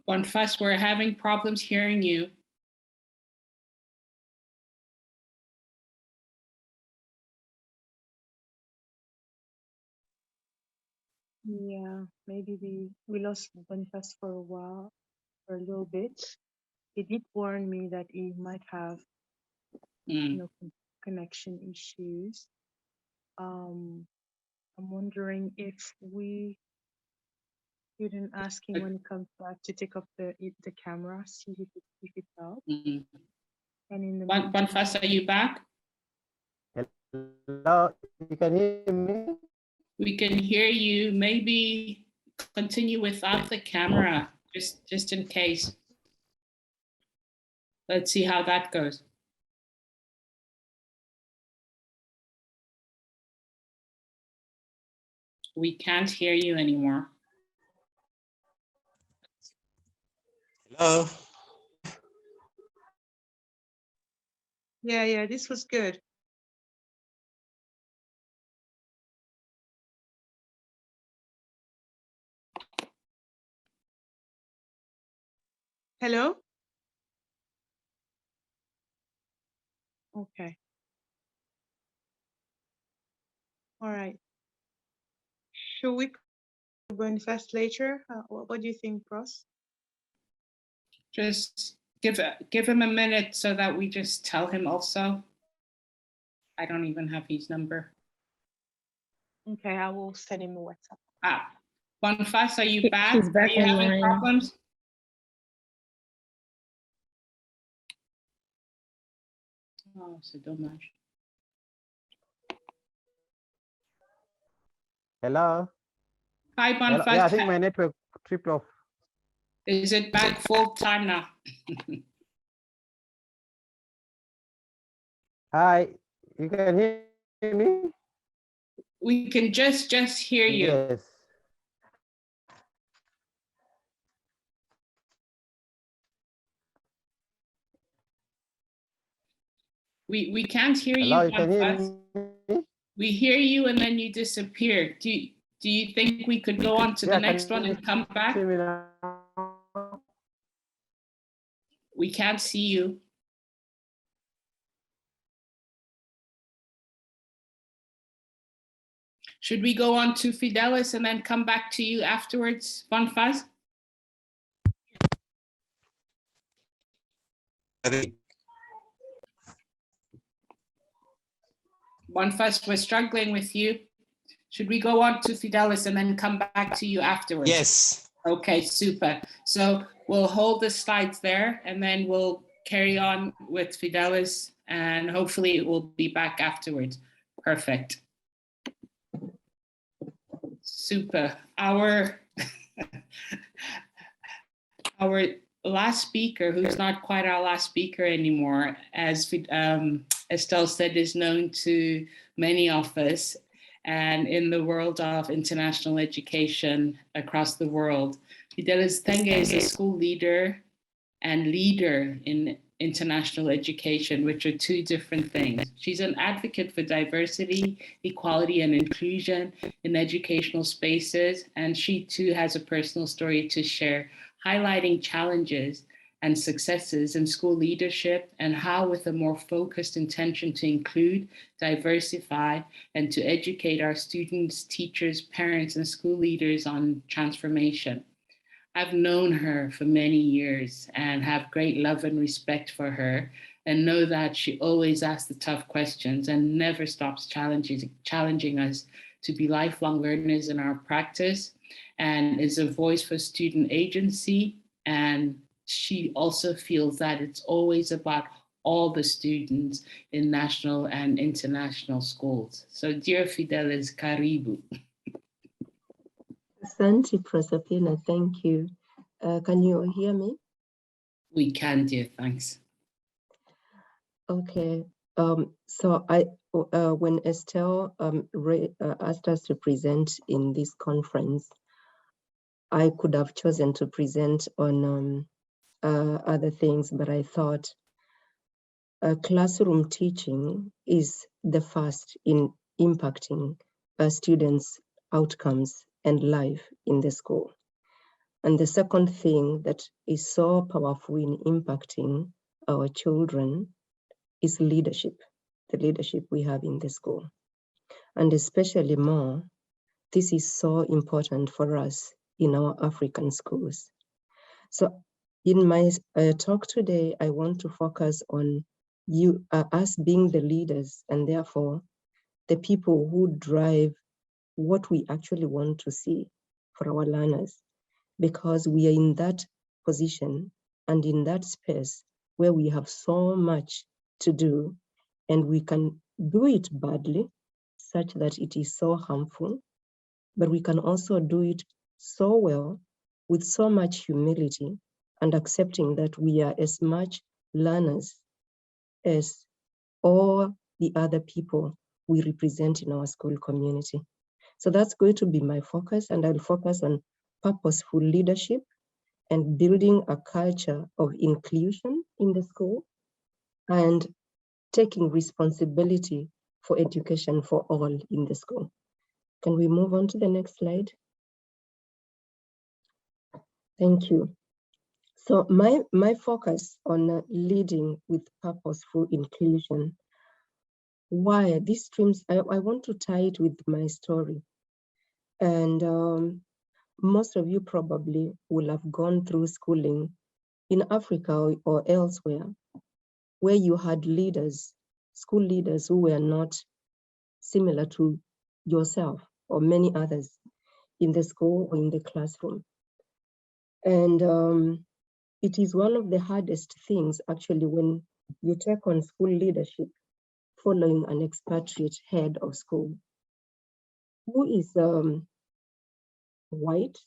Boniface, we're having problems hearing you. Yeah, maybe we lost Boniface for a while, for a little bit. He did warn me that he might have connection issues. I'm wondering if we couldn't ask him when he comes back to take up the camera, see if it helps. And in the Boniface, are you back? Hello, you can hear me? We can hear you. Maybe continue without the camera, just in case. Let's see how that goes. We can't hear you anymore. Hello. Yeah, this was good. Hello? Okay. All right. Should we go in fast later? What do you think, Pros? Just give him a minute so that we just tell him also. I don't even have his number. Okay, I will send him a WhatsApp. Boniface, are you back? He's back are you online. having problems? Oh, c'est dommage. Hello? Hi, Boniface. Hello? Yeah, I think my network tripped off. Is it back full time now? Hi, you can hear me? We can just hear you. Yes. We can't hear Hello, you, you can hear Boniface. me? We hear you and then you disappear. Do you think we could go on to the next one and come back? Hear me now? We can't see you. Should we go on to Fidelis and then come back to you afterwards, Boniface? Boniface, we're struggling with you. Should we go on to Fidelis and then come back to you afterwards? Yes. Okay, super. So we'll hold the slides there and then we'll carry on with Fidelis and hopefully it will be back afterwards. Perfect. Super. Our last speaker, who's not quite our last speaker anymore, as Estelle said, is known to many of us and in the world of international education across the world. Fidelis Nthenge is a school leader and leader in international education, which are two different things. She's an advocate for diversity, equality, and inclusion in educational spaces, and she too has a personal story to share, highlighting challenges and successes in school leadership, and how, with a more focused intention to include, diversify, and to educate our students, teachers, parents, and school leaders on transformation. I've known her for many years and have great love and respect for her, and know that she always asks the tough questions and never stops challenging us to be lifelong learners in our practice, and is a voice for student agency. And she also feels that it's always about all the students in national and international schools. So dear Fidelis, karibu. Asante, Proserpina, thank you. Can you hear me? We can, dear, thanks. Okay, so when Estelle asked us to present in this conference, I could have chosen to present on other things, but I thought classroom teaching is the first in impacting students' outcomes and life in the school. And the second thing that is so powerful in impacting our children is leadership, the leadership we have in the school. And especially more, this is so important for us in our African schools. So in my talk today, I want to focus on us being the leaders, and therefore the people who drive what we actually want to see for our learners, because we are in that position and in that space where we have so much to do, and we can do it badly such that it is so harmful, but we can also do it so well with so much humility and accepting that we are as much learners as all the other people we represent in our school community. So that's going to be my focus, and I'll focus on purposeful leadership and building a culture of inclusion in the school, and taking responsibility for education for all in the school. Can we move on to the next slide? Thank you. So my focus on leading with purposeful inclusion, why these streams, I want to tie it with my story. And most of you probably will have gone through schooling in Africa or elsewhere, where you had leaders, school leaders who were not similar to yourself or many others in the school or in the classroom. And it is one of the hardest things actually when you take on school leadership following an expatriate head of school who is white,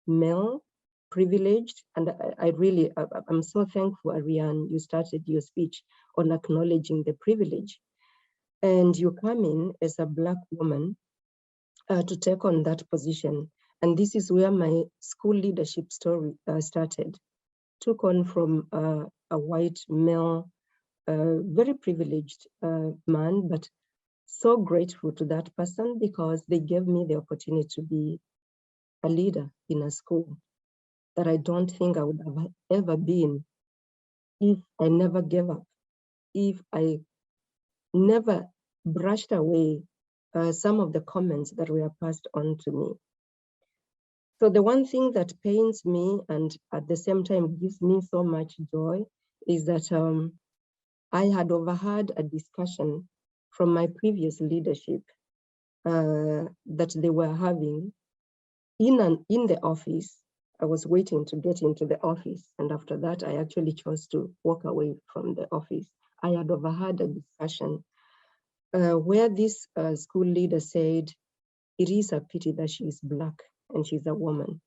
male, privileged. And I'm so thankful, Ariane, you started your speech on acknowledging the privilege. And you come in as a Black woman to take on that position. And this is where my school leadership story started. Took on from a white male, very privileged man, but so grateful to that person because they gave me the opportunity to be a leader in a school that I don't think I would have ever been if I never gave up, if I never brushed away some of the comments that were passed on to me. So the one thing that pains me and at the same time gives me so much joy is that I had overheard a discussion from my previous leadership that they were having in the office. I was waiting to get into the office, and after that, I actually chose to walk away from the office. I had overheard a discussion where this school leader said, it is a pity that she is Black and she's a woman.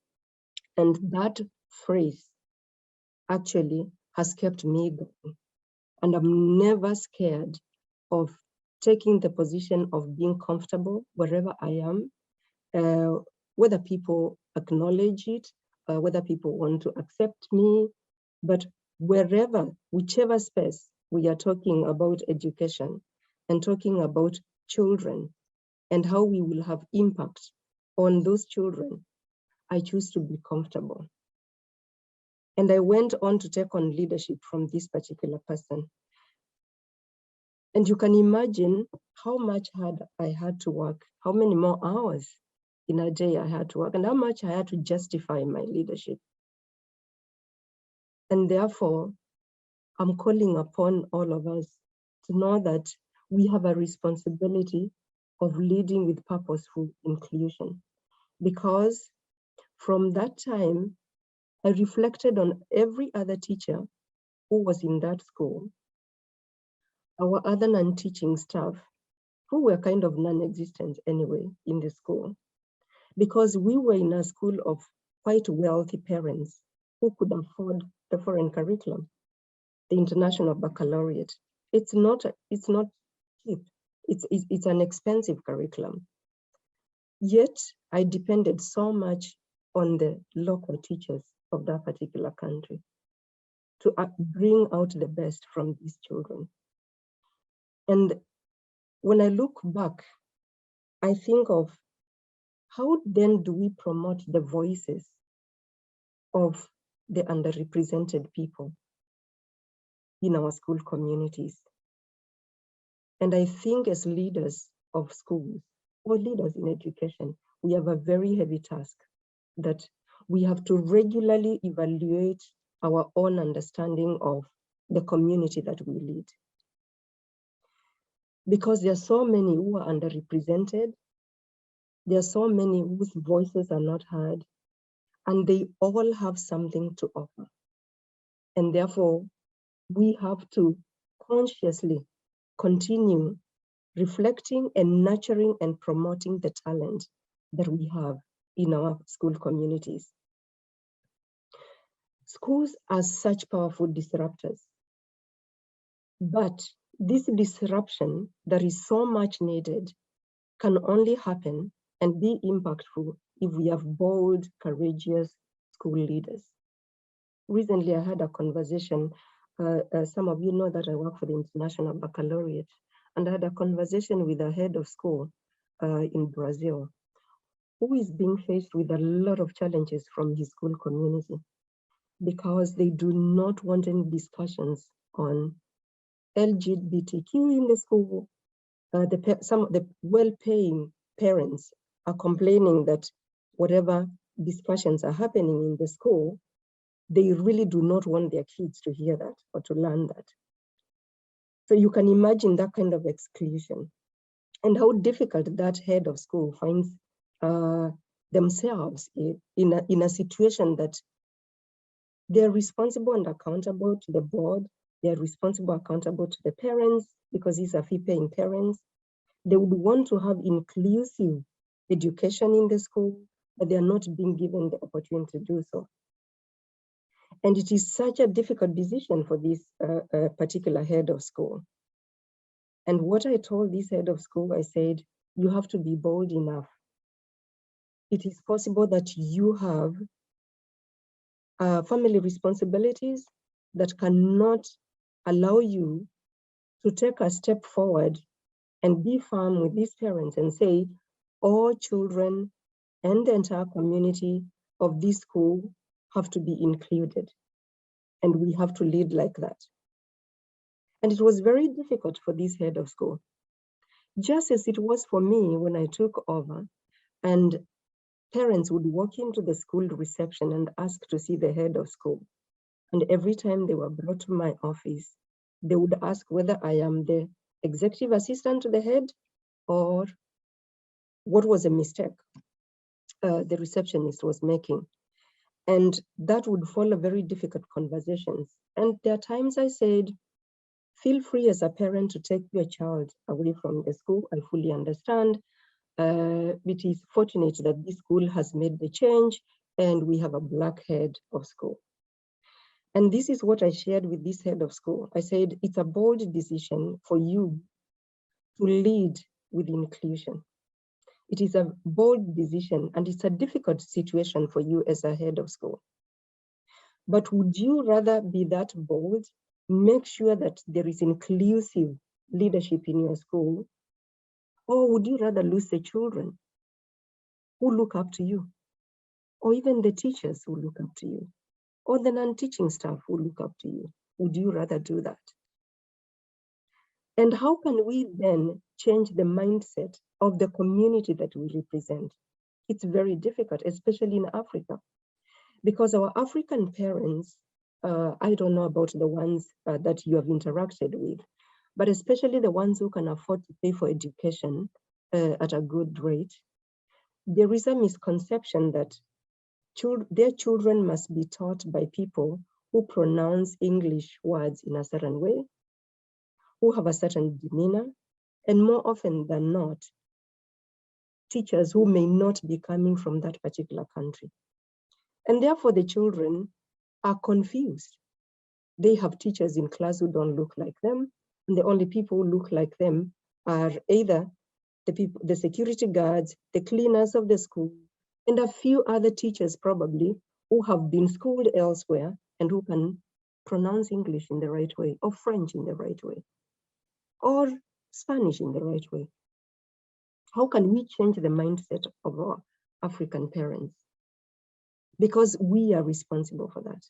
And that phrase actually has kept me going. And I'm never scared of taking the position of being comfortable wherever I am, whether people acknowledge it, whether people want to accept me, but wherever, whichever space we are talking about education and talking about children and how we will have impact on those children, I choose to be comfortable. And I went on to take on leadership from this particular person. And you can imagine how much I had to work, how many more hours in a day I had to work, and how much I had to justify my leadership. And therefore, I'm calling upon all of us to know that we have a responsibility of leading with purposeful inclusion. Because from that time, I reflected on every other teacher who was in that school, our other non-teaching staff, who were kind of non-existent anyway in the school, because we were in a school of quite wealthy parents who could afford the foreign curriculum, the international baccalaureate. It's not cheap. It's an expensive curriculum. Yet I depended so much on the local teachers of that particular country to bring out the best from these children. And when I look back, I think of how then do we promote the voices of the underrepresented people in our school communities? And I think as leaders of schools or leaders in education, we have a very heavy task that we have to regularly evaluate our own understanding of the community that we lead. Because there are so many who are underrepresented, there are so many whose voices are not heard, and they all have something to offer. And therefore, we have to consciously continue reflecting and nurturing and promoting the talent that we have in our school communities. Schools are such powerful disruptors, but this disruption that is so much needed can only happen and be impactful if we have bold, courageous school leaders. Recently, I had a conversation. Some of you know that I work for the International Baccalaureate, and I had a conversation with a head of school in Brazil, who is being faced with a lot of challenges from his school community because they do not want any discussions on LGBTQ in the school. Some of the well-paying parents are complaining that whatever discussions are happening in the school, they really do not want their kids to hear that or to learn that. So you can imagine that kind of exclusion and how difficult that head of school finds themselves in a situation that they're responsible and accountable to the board. They're responsible, accountable to the parents because these are fee-paying parents. They would want to have inclusive education in the school, but they are not being given the opportunity to do so. And it is such a difficult decision for this particular head of school. And what I told this head of school, I said, you have to be bold enough. It is possible that you have family responsibilities that cannot allow you to take a step forward and be firm with these parents and say, all children and the entire community of this school have to be included. And we have to lead like that. And it was very difficult for this head of school, just as it was for me when I took over and parents would walk into the school reception and ask to see the head of school. And every time they were brought to my office, they would ask whether I am the executive assistant to the head or what was a mistake the receptionist was making. And that would follow very difficult conversations. And there are times I said, feel free as a parent to take your child away from the school. I fully understand. It is fortunate that this school has made the change and we have a black head of school. And this is what I shared with this head of school. I said, it's a bold decision for you to lead with inclusion. It is a bold decision and it's a difficult situation for you as a head of school. But would you rather be that bold, make sure that there is inclusive leadership in your school, or would you rather lose the children who look up to you, or even the teachers who look up to you? or the non-teaching staff who look up to you? Would you rather do that? And how can we then change the mindset of the community that we represent? It's very difficult, especially in Africa, because our African parents, I don't know about the ones that you have interacted with, but especially the ones who can afford to pay for education at a good rate, there is a misconception that their children must be taught by people who pronounce English words in a certain way, who have a certain demeanor, and more often than not, teachers who may not be coming from that particular country. And therefore the children are confused. They have teachers in class who don't look like them, and the only people who look like them are either the security guards, the cleaners of the school, and a few other teachers probably who have been schooled elsewhere and who can pronounce English in the right way, or French in the right way, or Spanish in the right way. How can we change the mindset of our African parents? Because we are responsible for that.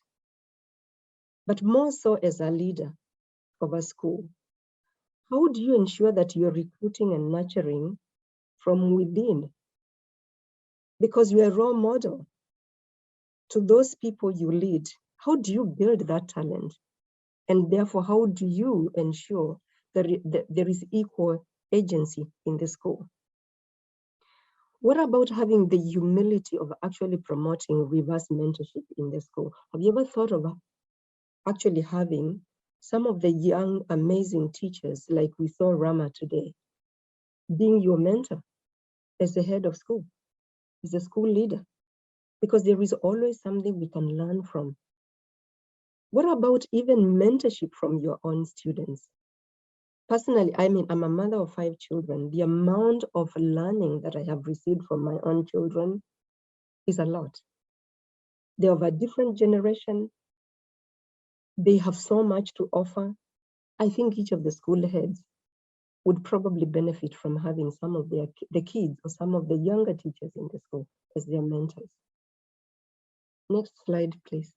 But more so as a leader of a school, how do you ensure that you're recruiting and nurturing from within? Because you're a role model to those people you lead. How do you build that talent? And therefore, how do you ensure that there is equal agency in the school? What about having the humility of actually promoting reverse mentorship in the school? Have you ever thought of actually having some of the young, amazing teachers, like we saw Rama today, being your mentor as the head of school, as a school leader? Because there is always something we can learn from. What about even mentorship from your own students? Personally, I mean, I'm a mother of 5 children. The amount of learning that I have received from my own children is a lot. They're of a different generation. They have so much to offer. I think each of the school heads would probably benefit from having some of the kids or some of the younger teachers in the school as their mentors. Next slide, please.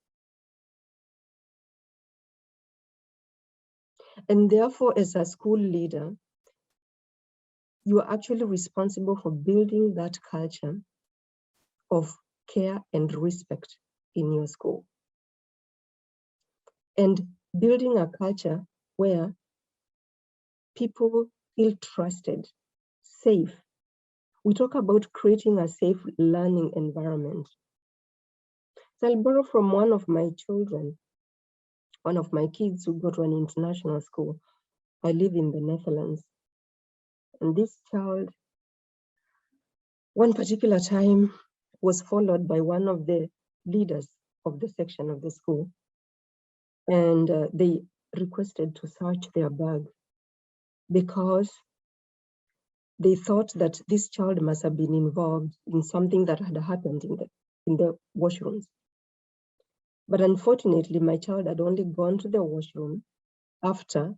And therefore, as a school leader, you are actually responsible for building that culture of care and respect in your school. And building a culture where people feel trusted, safe. We talk about creating a safe learning environment. So I'll borrow from one of my children, one of my kids who go to an international school. I live in the Netherlands. And this child, one particular time, was followed by one of the leaders of the section of the school. And they requested to search their bag because they thought that this child must have been involved in something that had happened in the washrooms. But unfortunately, my child had only gone to the washroom after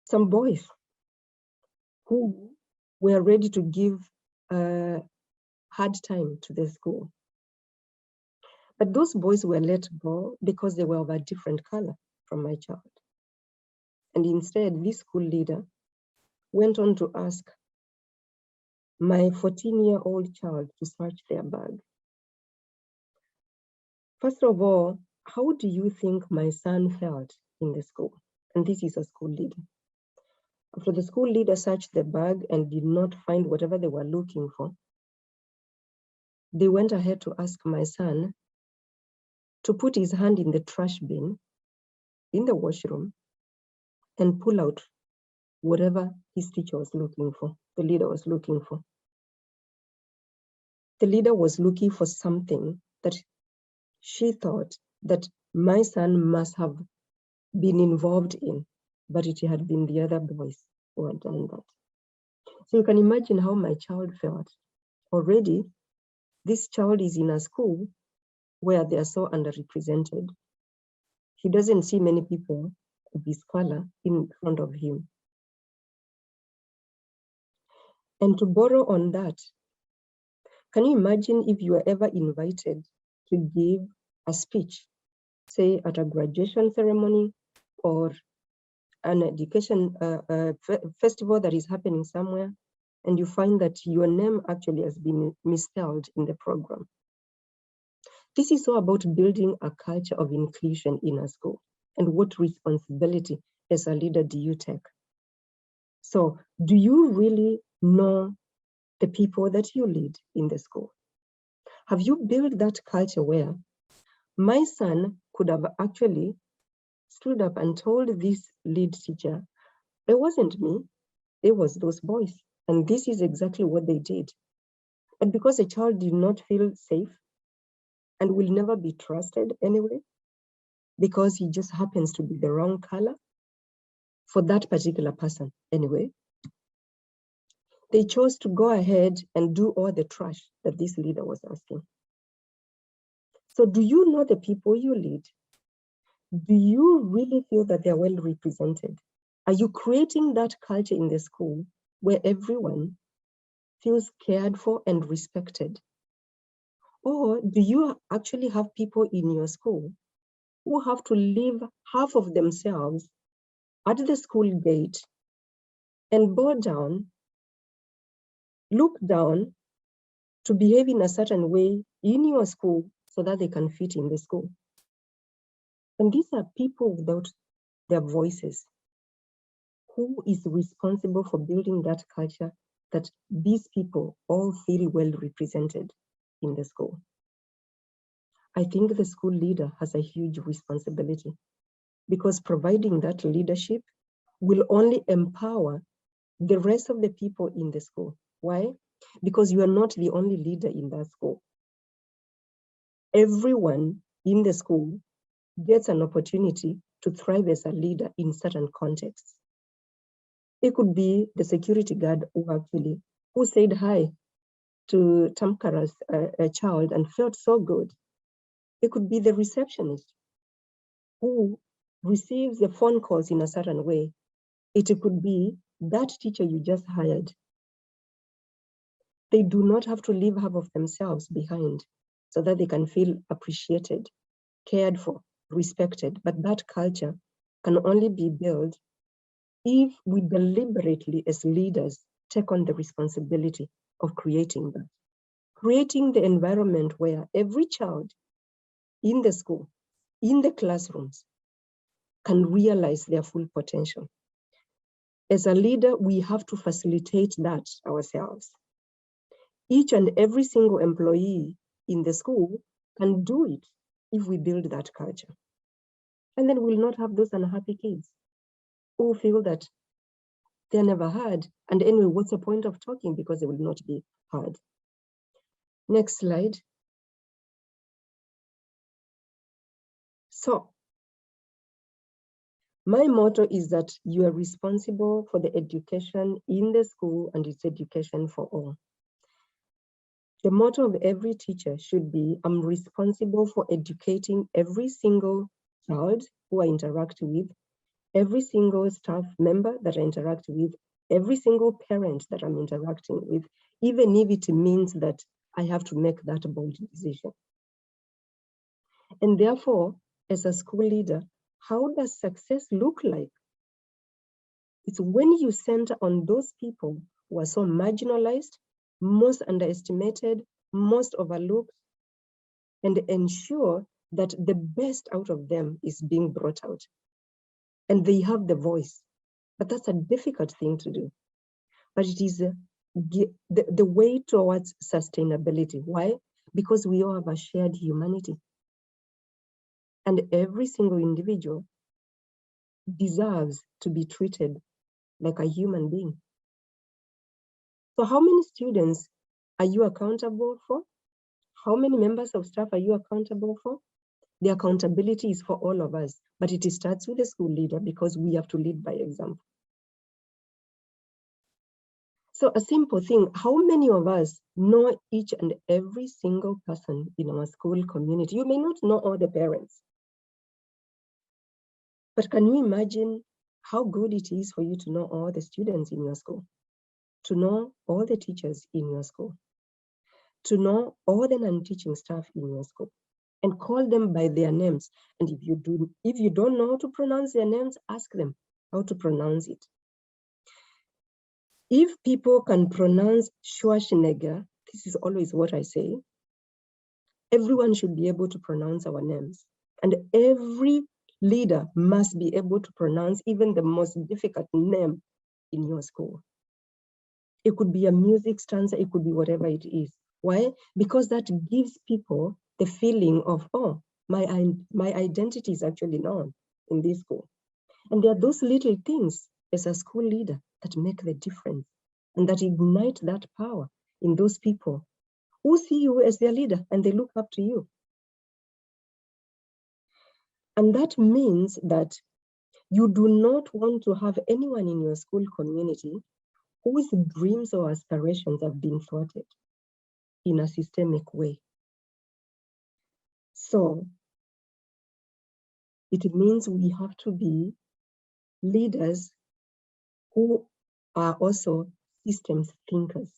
some boys who were ready to give a hard time to the school. But those boys were let go because they were of a different color from my child. And instead, this school leader went on to ask my 14-year-old child to search their bag. First of all, how do you think my son felt in the school? And this is a school leader. After the school leader searched the bag and did not find whatever they were looking for, they went ahead to ask my son to put his hand in the trash bin in the washroom and pull out whatever his teacher was looking for, the leader was looking for. The leader was looking for something that she thought that my son must have been involved in, but it had been the other boys who had done that. So you can imagine how my child felt. Already, this child is in a school where they are so underrepresented. He doesn't see many people of his color in front of him. And to borrow on that, can you imagine if you were ever invited to give a speech, say at a graduation ceremony or an education festival that is happening somewhere, and you find that your name actually has been misspelled in the program. This is all about building a culture of inclusion in a school. And what responsibility as a leader do you take? So do you really know the people that you lead in the school? Have you built that culture where my son could have actually stood up and told this lead teacher, it wasn't me, it was those boys. And this is exactly what they did. But because a child did not feel safe and will never be trusted anyway, because he just happens to be the wrong color for that particular person anyway, they chose to go ahead and do all the trash that this leader was asking. So do you know the people you lead? Do you really feel that they're well represented? Are you creating that culture in the school where everyone feels cared for and respected? Or do you actually have people in your school who have to leave half of themselves at the school gate and bow down, look down to behave in a certain way in your school so that they can fit in the school? And these are people without their voices. Who is responsible for building that culture that these people all feel well represented in the school? I think the school leader has a huge responsibility, because providing that leadership will only empower the rest of the people in the school. Why? Because you are not the only leader in that school. Everyone in the school gets an opportunity to thrive as a leader in certain contexts. It could be the security guard who said hi to Tamkara's child and felt so good. It could be the receptionist who receives the phone calls in a certain way. It could be that teacher you just hired. They do not have to leave half of themselves behind so that they can feel appreciated, cared for, respected. But that culture can only be built if we deliberately as leaders take on the responsibility of creating that. Creating the environment where every child in the school, in the classrooms, can realize their full potential. As a leader, we have to facilitate that ourselves. Each and every single employee in the school can do it if we build that culture. And then we'll not have those unhappy kids who feel that they're never heard. And anyway, what's the point of talking, because they will not be heard? Next slide. So my motto is that you are responsible for the education in the school, and it's education for all. The motto of every teacher should be, I'm responsible for educating every single child who I interact with, every single staff member that I interact with, every single parent that I'm interacting with, even if it means that I have to make that bold decision. And therefore, as a school leader, how does success look like? It's when you center on those people who are so marginalized, most underestimated, most overlooked, and ensure that the best out of them is being brought out. And they have the voice. But that's a difficult thing to do. But it is the way towards sustainability. Why? Because we all have a shared humanity. And every single individual deserves to be treated like a human being. So how many students are you accountable for? How many members of staff are you accountable for? The accountability is for all of us, but it starts with the school leader, because we have to lead by example. So a simple thing, how many of us know each and every single person in our school community? You may not know all the parents, but can you imagine how good it is for you to know all the students in your school, to know all the teachers in your school, to know all the non-teaching staff in your school, and call them by their names. And if you don't know how to pronounce their names, ask them how to pronounce it. If people can pronounce Schwarzenegger, this is always what I say, everyone should be able to pronounce our names. And every leader must be able to pronounce even the most difficult name in your school. It could be a music stanza, it could be whatever it is. Why? Because that gives people the feeling of, oh, my identity is actually known in this school. And there are those little things as a school leader that make the difference and that ignite that power in those people who see you as their leader and they look up to you. And that means that you do not want to have anyone in your school community whose dreams or aspirations have been thwarted in a systemic way. So it means we have to be leaders who are also systems thinkers.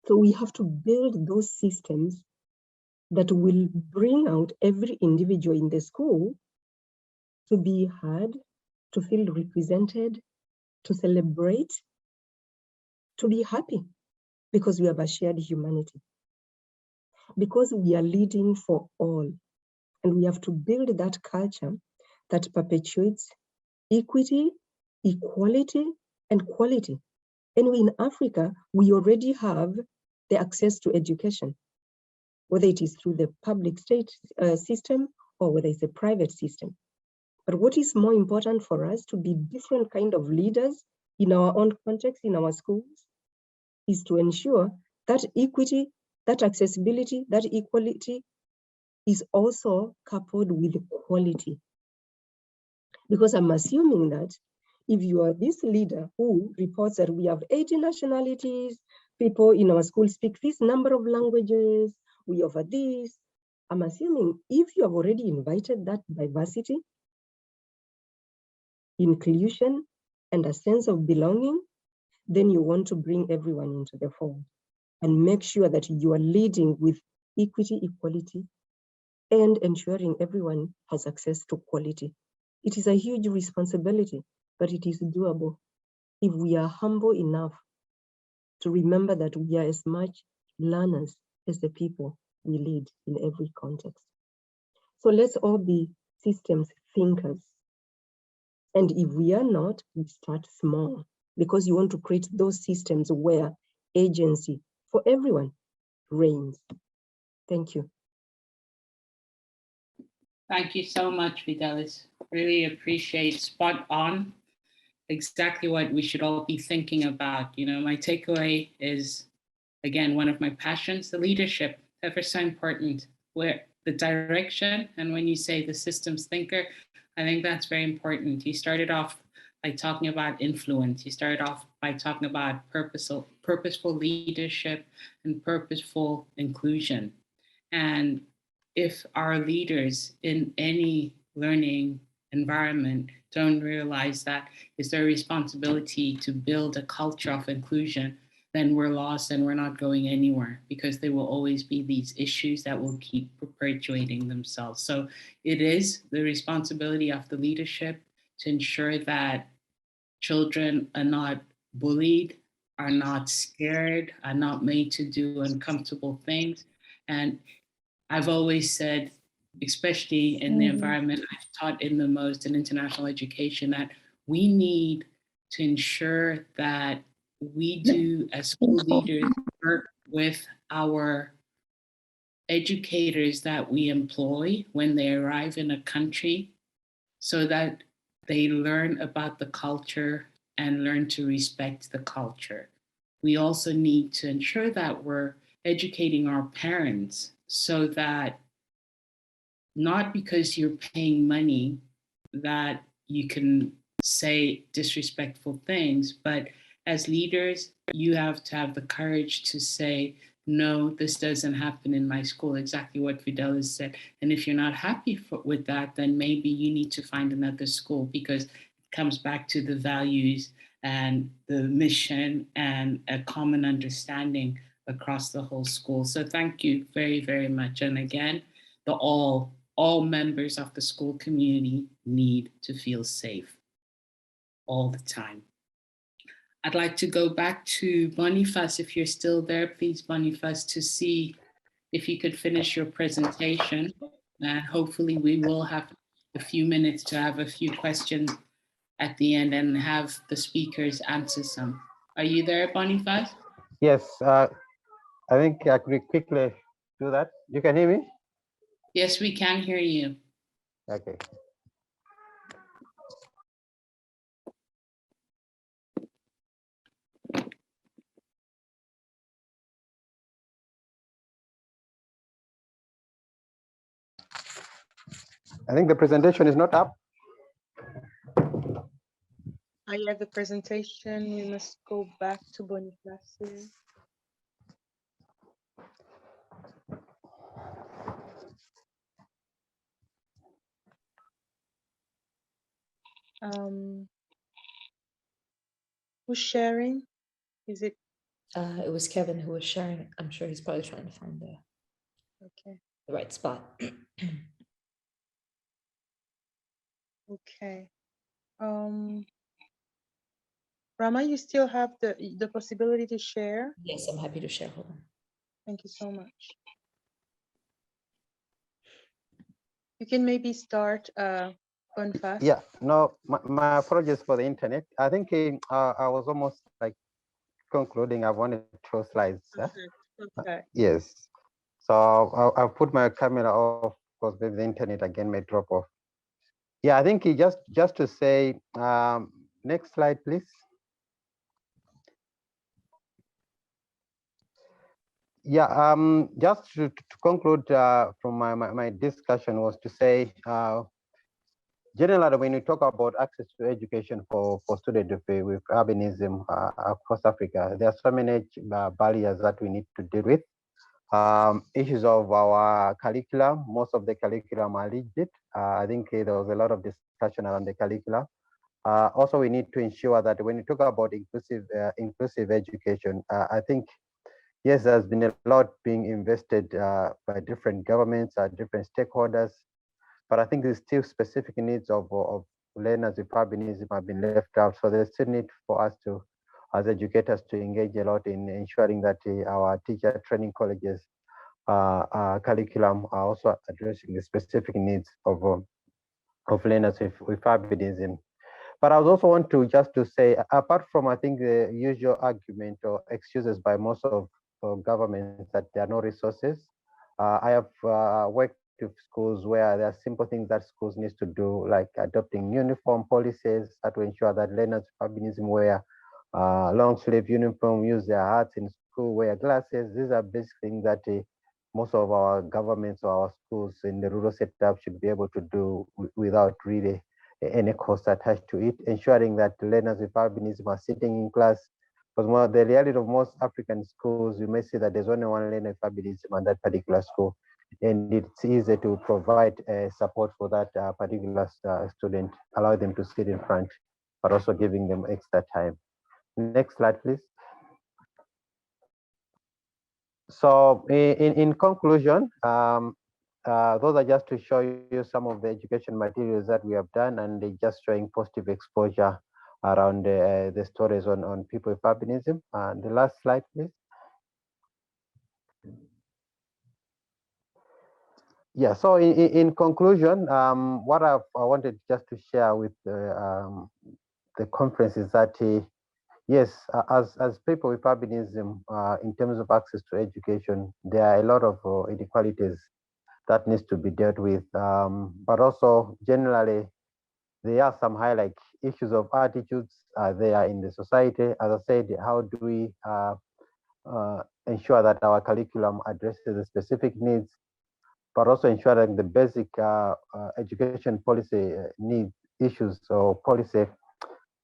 So we have to build those systems that will bring out every individual in the school to be heard, to feel represented, to celebrate, to be happy, because we have a shared humanity. Because we are leading for all, and we have to build that culture that perpetuates equity, equality, and quality. And in Africa, we already have the access to education, whether it is through the public state system or whether it's a private system. But what is more important for us to be different kind of leaders in our own context, in our schools, is to ensure that equity, that accessibility, that equality is also coupled with quality. Because I'm assuming that if you are this leader who reports that we have 80 nationalities, people in our school speak this number of languages, we offer this, I'm assuming if you have already invited that diversity, inclusion, and a sense of belonging, then you want to bring everyone into the fold and make sure that you are leading with equity, equality, and ensuring everyone has access to quality. It is a huge responsibility, but it is doable if we are humble enough to remember that we are as much learners as the people we lead in every context. So let's all be systems thinkers. And if we are not, we start small, because you want to create those systems where agency for everyone reigns. Thank you. Thank you so much, Fidelis. Really appreciate, spot on, exactly what we should all be thinking about. You know, my takeaway is, again, one of my passions, the leadership, ever so important, where the direction, and when you say the systems thinker, I think that's very important. You started off by talking about influence. You started off by talking about purposeful leadership and purposeful inclusion. And if our leaders in any learning environment don't realize that it's their responsibility to build a culture of inclusion, then we're lost and we're not going anywhere, because there will always be these issues that will keep perpetuating themselves. So it is the responsibility of the leadership to ensure that children are not bullied, are not scared, are not made to do uncomfortable things. And I've always said, especially in the environment I've taught in the most in international education, that we need to ensure that we do, as school leaders, work with our educators that we employ when they arrive in a country, so that they learn about the culture and learn to respect the culture. We also need to ensure that we're educating our parents, so that not because you're paying money that you can say disrespectful things, but as leaders, you have to have the courage to say, no, this doesn't happen in my school, exactly what Fidelis said. And if you're not happy with that, then maybe you need to find another school, because it comes back to the values and the mission and a common understanding across the whole school. So thank you very, very much. And again, all members of the school community need to feel safe all the time. I'd like to go back to Boniface, if you're still there, please, Boniface, to see if you could finish your presentation. And hopefully we will have a few minutes to have a few questions at the end and have the speakers answer some. Are you there, Boniface? Yes, I think I could quickly do that. You can hear me? Yes, we can hear you. Okay. I think the presentation is not up. I have the presentation. We must go back to Boniface. Who's sharing? Is it? It was Kevin who was sharing. I'm sure he's probably trying to find the right spot. Okay. Rama, you still have the possibility to share? Yes, I'm happy to share. Hold on. Thank you so much. You can maybe start Boniface. Yeah, no, my apologies for the internet. I think I was almost like concluding. I wanted 2 slides. Okay. Yes. So I'll put my camera off because maybe the internet again may drop off. Yeah, I think just to say, next slide, please. Yeah, just to conclude from my discussion was to say, generally, when we talk about access to education for students with albinism across Africa, there are so many barriers that we need to deal with. Issues of our curriculum, most of the curriculum are rigid. I think there was a lot of discussion around the curriculum. Also, we need to ensure that when you talk about inclusive education, I think, yes, there's been a lot being invested by different governments, different stakeholders, but I think there's still specific needs of learners with albinism have been left out. So there's still need for us to, as educators, to engage a lot in ensuring that our teacher training colleges curriculum are also addressing the specific needs of learners with albinism. But I also want to just to say, apart from, I think, the usual argument or excuses by most of governments that there are no resources, I have worked with schools where there are simple things that schools need to do, like adopting uniform policies to ensure that learners with albinism wear long sleeve uniform, use their hats in school, wear glasses. These are basic things that most of our governments or our schools in the rural setup should be able to do without really any cost attached to it, ensuring that learners with albinism are sitting in class. Because the reality of most African schools, you may see that there's only one learner with albinism in that particular school, and it's easy to provide support for that particular student, allow them to sit in front, but also giving them extra time. Next slide, please. So in conclusion, those are just to show you some of the education materials that we have done, and they just showing positive exposure around the stories on people with albinism. The last slide, please. Yeah, so in conclusion, what I wanted just to share with the conference is that, yes, as people with albinism, in terms of access to education, there are a lot of inequalities that needs to be dealt with. But also, generally, there are some highlight issues of attitudes there in the society. As I said, how do we ensure that our curriculum addresses the specific needs, but also ensuring the basic education policy need issues or policy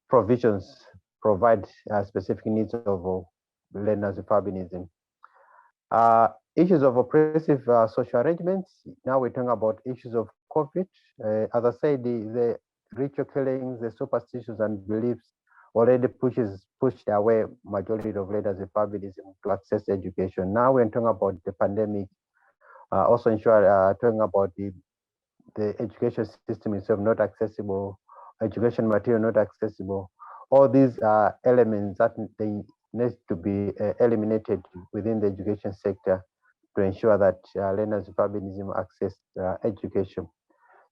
provisions provide specific needs of learners with albinism. Issues of oppressive social arrangements. Now we're talking about issues of COVID. As I said, the ritual killings, the superstitions and beliefs already pushed away majority of learners with albinism to access education. Now we're talking about the pandemic. Also ensure talking about the education system itself not accessible, education material not accessible. All these are elements that they need to be eliminated within the education sector to ensure that learners with albinism access education.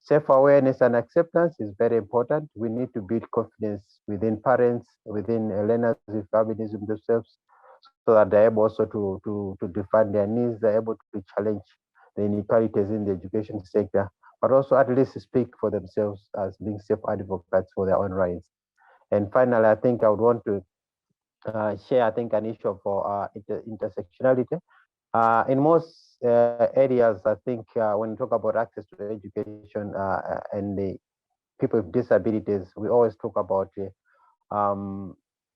Self-awareness and acceptance is very important. We need to build confidence within parents, within learners with albinism themselves, so that they're able also to define their needs, they're able to challenge the inequalities in the education sector, but also at least speak for themselves as being self-advocates for their own rights. And finally, I think I would want to share, I think, an issue for intersectionality. In most areas, I think when we talk about access to education and the people with disabilities, we always talk about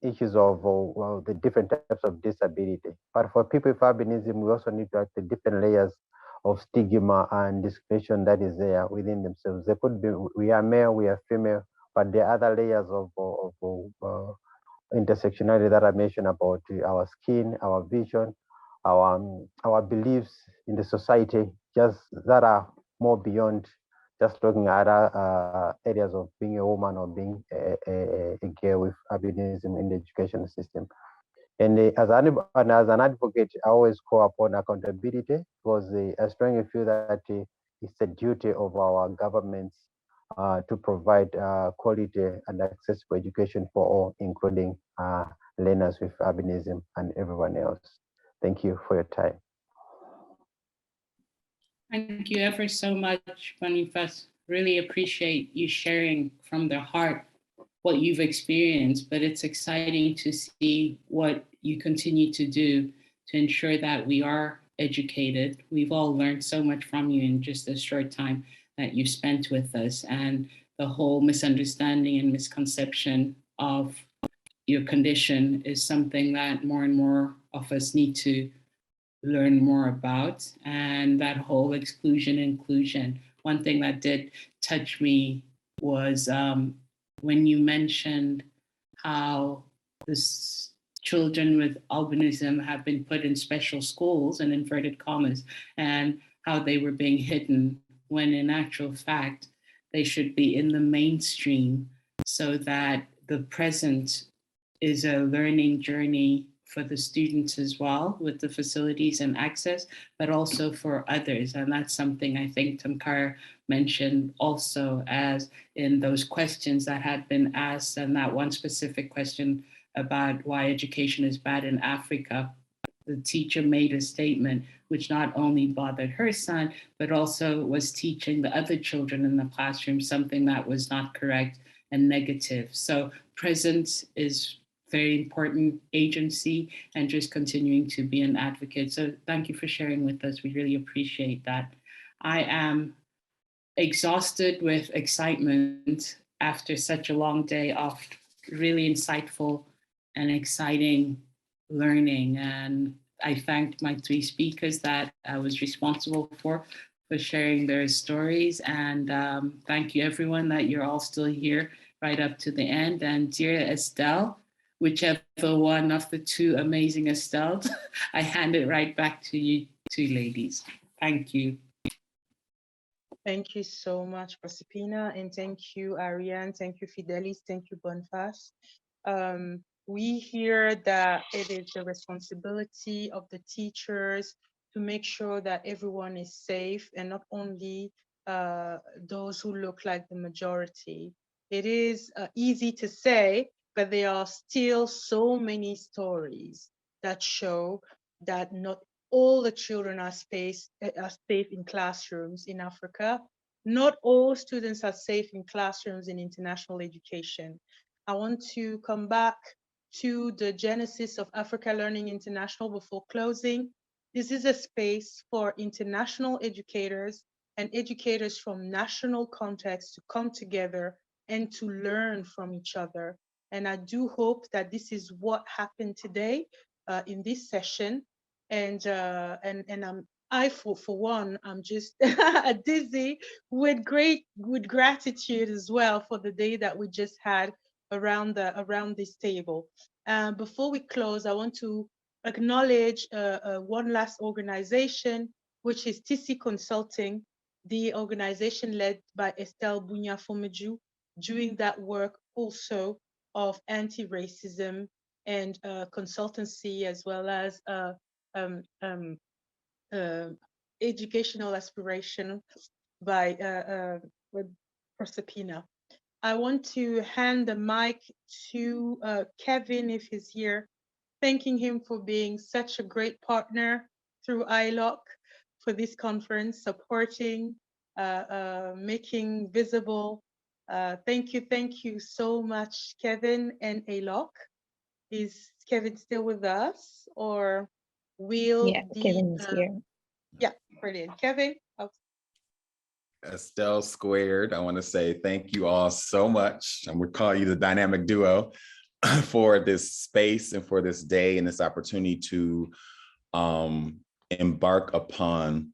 issues of well, the different types of disability. But for people with albinism, we also need to have the different layers of stigma and discrimination that is there within themselves. They could be, we are male, we are female, but there are other layers of intersectionality that I mentioned about our skin, our vision, our beliefs in the society, just that are more beyond just looking at areas of being a woman or being a girl with albinism in the education system. And as an advocate, I always call upon accountability because I strongly feel that it's a duty of our governments to provide quality and accessible education for all, including learners with albinism and everyone else. Thank you for your time. Thank you ever so much, Boniface. Really appreciate you sharing from the heart what you've experienced, but it's exciting to see what you continue to do to ensure that we are educated. We've all learned so much from you in just a short time that you spent with us, and the whole misunderstanding and misconception of your condition is something that more and more of us need to learn more about, and that whole exclusion inclusion. One thing that did touch me was when you mentioned how this children with albinism have been put in special schools, in inverted commas, and how they were being hidden when in actual fact they should be in the mainstream so that the present is a learning journey for the students as well with the facilities and access, but also for others. And that's something I think Tamkar mentioned also, as in those questions that had been asked, and that one specific question about why education is bad in Africa. The teacher made a statement which not only bothered her son, but also was teaching the other children in the classroom something that was not correct and negative. So presence is very important agency, and just continuing to be an advocate. So thank you for sharing with us. We really appreciate that. I am exhausted with excitement after such a long day of really insightful and exciting learning. And I thanked my three speakers that I was responsible for sharing their stories. And thank you everyone that you're all still here right up to the end. And dear Estelle, whichever one of the two amazing Estelles, I hand it right back to you two ladies. Thank you. Thank you so much, Proserpina, and thank you, Ariane. Thank you, Fidelis. Thank you, Boniface. We hear that it is the responsibility of the teachers to make sure that everyone is safe, and not only those who look like the majority. It is easy to say, but there are still so many stories that show that not all the children are safe in classrooms in Africa. Not all students are safe in classrooms in international education. I want to come back to the genesis of Africa Learning International before closing. This is a space for international educators and educators from national contexts to come together and to learn from each other. And I do hope that this is what happened today in this session. And for one, I'm just dizzy with gratitude as well for the day that we just had around this table. Before we close, I want to acknowledge one last organization which is TC Consulting, the organization led by Estelle Bunya-Fomeju, doing that work also of anti-racism and consultancy, as well as educational aspiration by Proserpina. I want to hand the mic to Kevin, if he's here, thanking him for being such a great partner through ILOC for this conference, supporting, making visible. Thank you so much, Kevin and ILOC. Is Kevin still with us, or will Kevin is here. Yeah, brilliant. Kevin. Estelle Squared, I want to say thank you all so much. And we call you the dynamic duo for this space and for this day and this opportunity to embark upon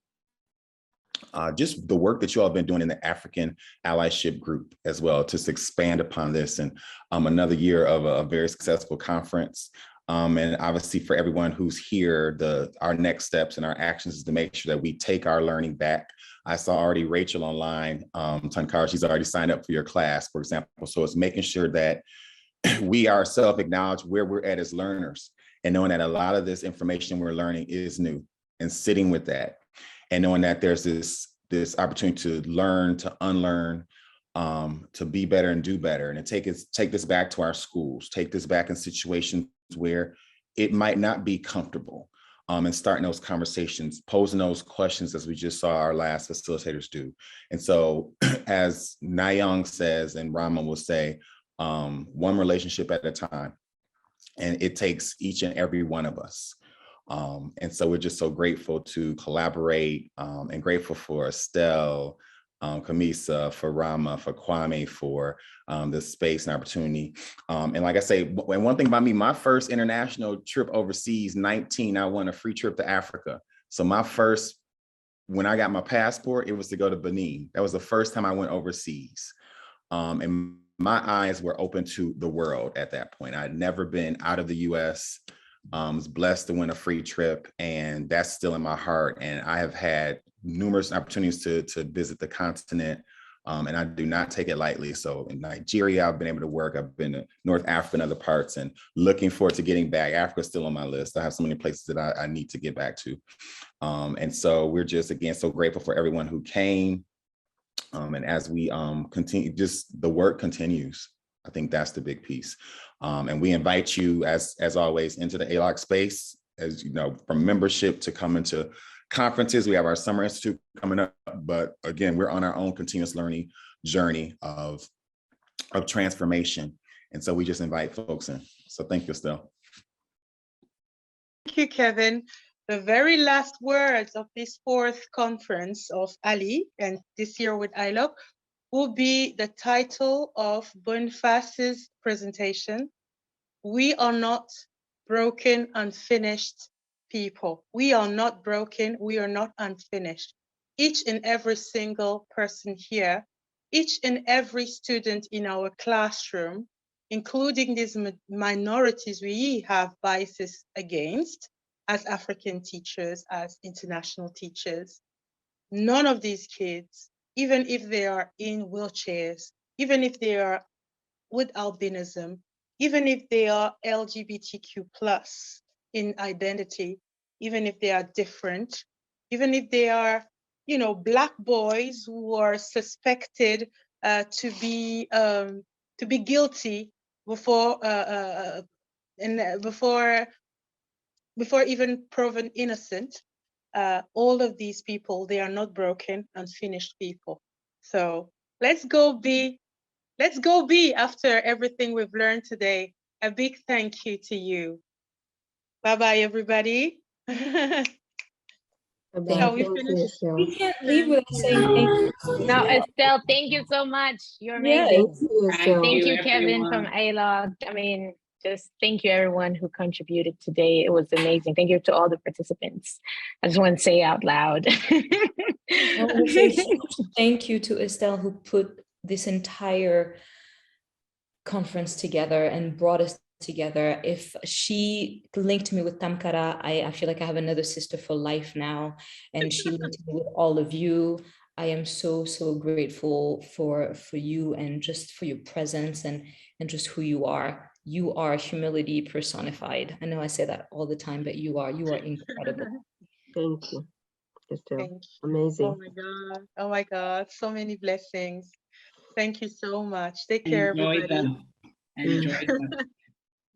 just the work that you all have been doing in the African allyship group as well, to expand upon this, and another year of a very successful conference. And obviously for everyone who's here, our next steps and our actions is to make sure that we take our learning back. I saw already Rachel online, Tankara, she's already signed up for your class, for example. So it's making sure that we ourselves acknowledge where we're at as learners, and knowing that a lot of this information we're learning is new, and sitting with that, and knowing that there's this opportunity to learn, to unlearn, to be better and do better, and to take this back to our schools, take this back in situations where it might not be comfortable, and starting those conversations, posing those questions, as we just saw our last facilitators do. And so, as Nayang says, and Rama will say, one relationship at a time, and it takes each and every one of us. And so we're just so grateful to collaborate, and grateful for Estelle, Kamisa, for Rama, for Kwame, for this space and opportunity. And like I say, and one thing about me, my first international trip overseas, 19, I won a free trip to Africa. So when I got my passport, it was to go to Benin. That was the first time I went overseas. And my eyes were open to the world at that point. I'd never been out of the US. Was blessed to win a free trip, and that's still in my heart. And I have had numerous opportunities to visit the continent, and I do not take it lightly. So in Nigeria, I've been able to work. I've been to North Africa and other parts, and looking forward to getting back. Africa's still on my list. I have so many places that I need to get back to. And so we're just, again, so grateful for everyone who came. And as we continue, just the work continues. I think that's the big piece. And we invite you, as always, into the ALOC space, as you know, from membership to coming to conferences. We have our Summer Institute coming up, but again, we're on our own continuous learning journey of transformation. And so we just invite folks in. So thank you, Estelle. Thank you, Kevin. The very last words of this fourth conference of Ali, and this year with ILOC, will be the title of Boniface's presentation. We are not broken, unfinished people. We are not broken, we are not unfinished. Each and every single person here, each and every student in our classroom, including these minorities we have biases against as African teachers, as international teachers. None of these kids, even if they are in wheelchairs, even if they are with albinism, even if they are LGBTQ+ in identity, even if they are different, even if they are, you know, Black boys who are suspected to be guilty before even proven innocent. All of these people, they are not broken, unfinished people. So let's go be after everything we've learned today. A big thank you to you. Bye-bye, everybody. Shall we finish? We can't leave without saying thank you. No, Estelle, thank you so much. You're amazing. Thank you, Kevin from ILOC. I mean, just thank you, everyone who contributed today. It was amazing. Thank you to all the participants. I just want to say out loud. I want to say thank you to Estelle, who put this entire conference together and brought us together. If she linked me with Tamkara, I feel like I have another sister for life now. And she linked me with all of you. I am so, so grateful for you and just for your presence and just who you are. You are humility personified. I know I say that all the time, but you are incredible. Thank you, Estelle. Thank you. Amazing. Oh my God. Oh my God. So many blessings. Thank you so much. Take care, Enjoy everybody. them. Enjoy them.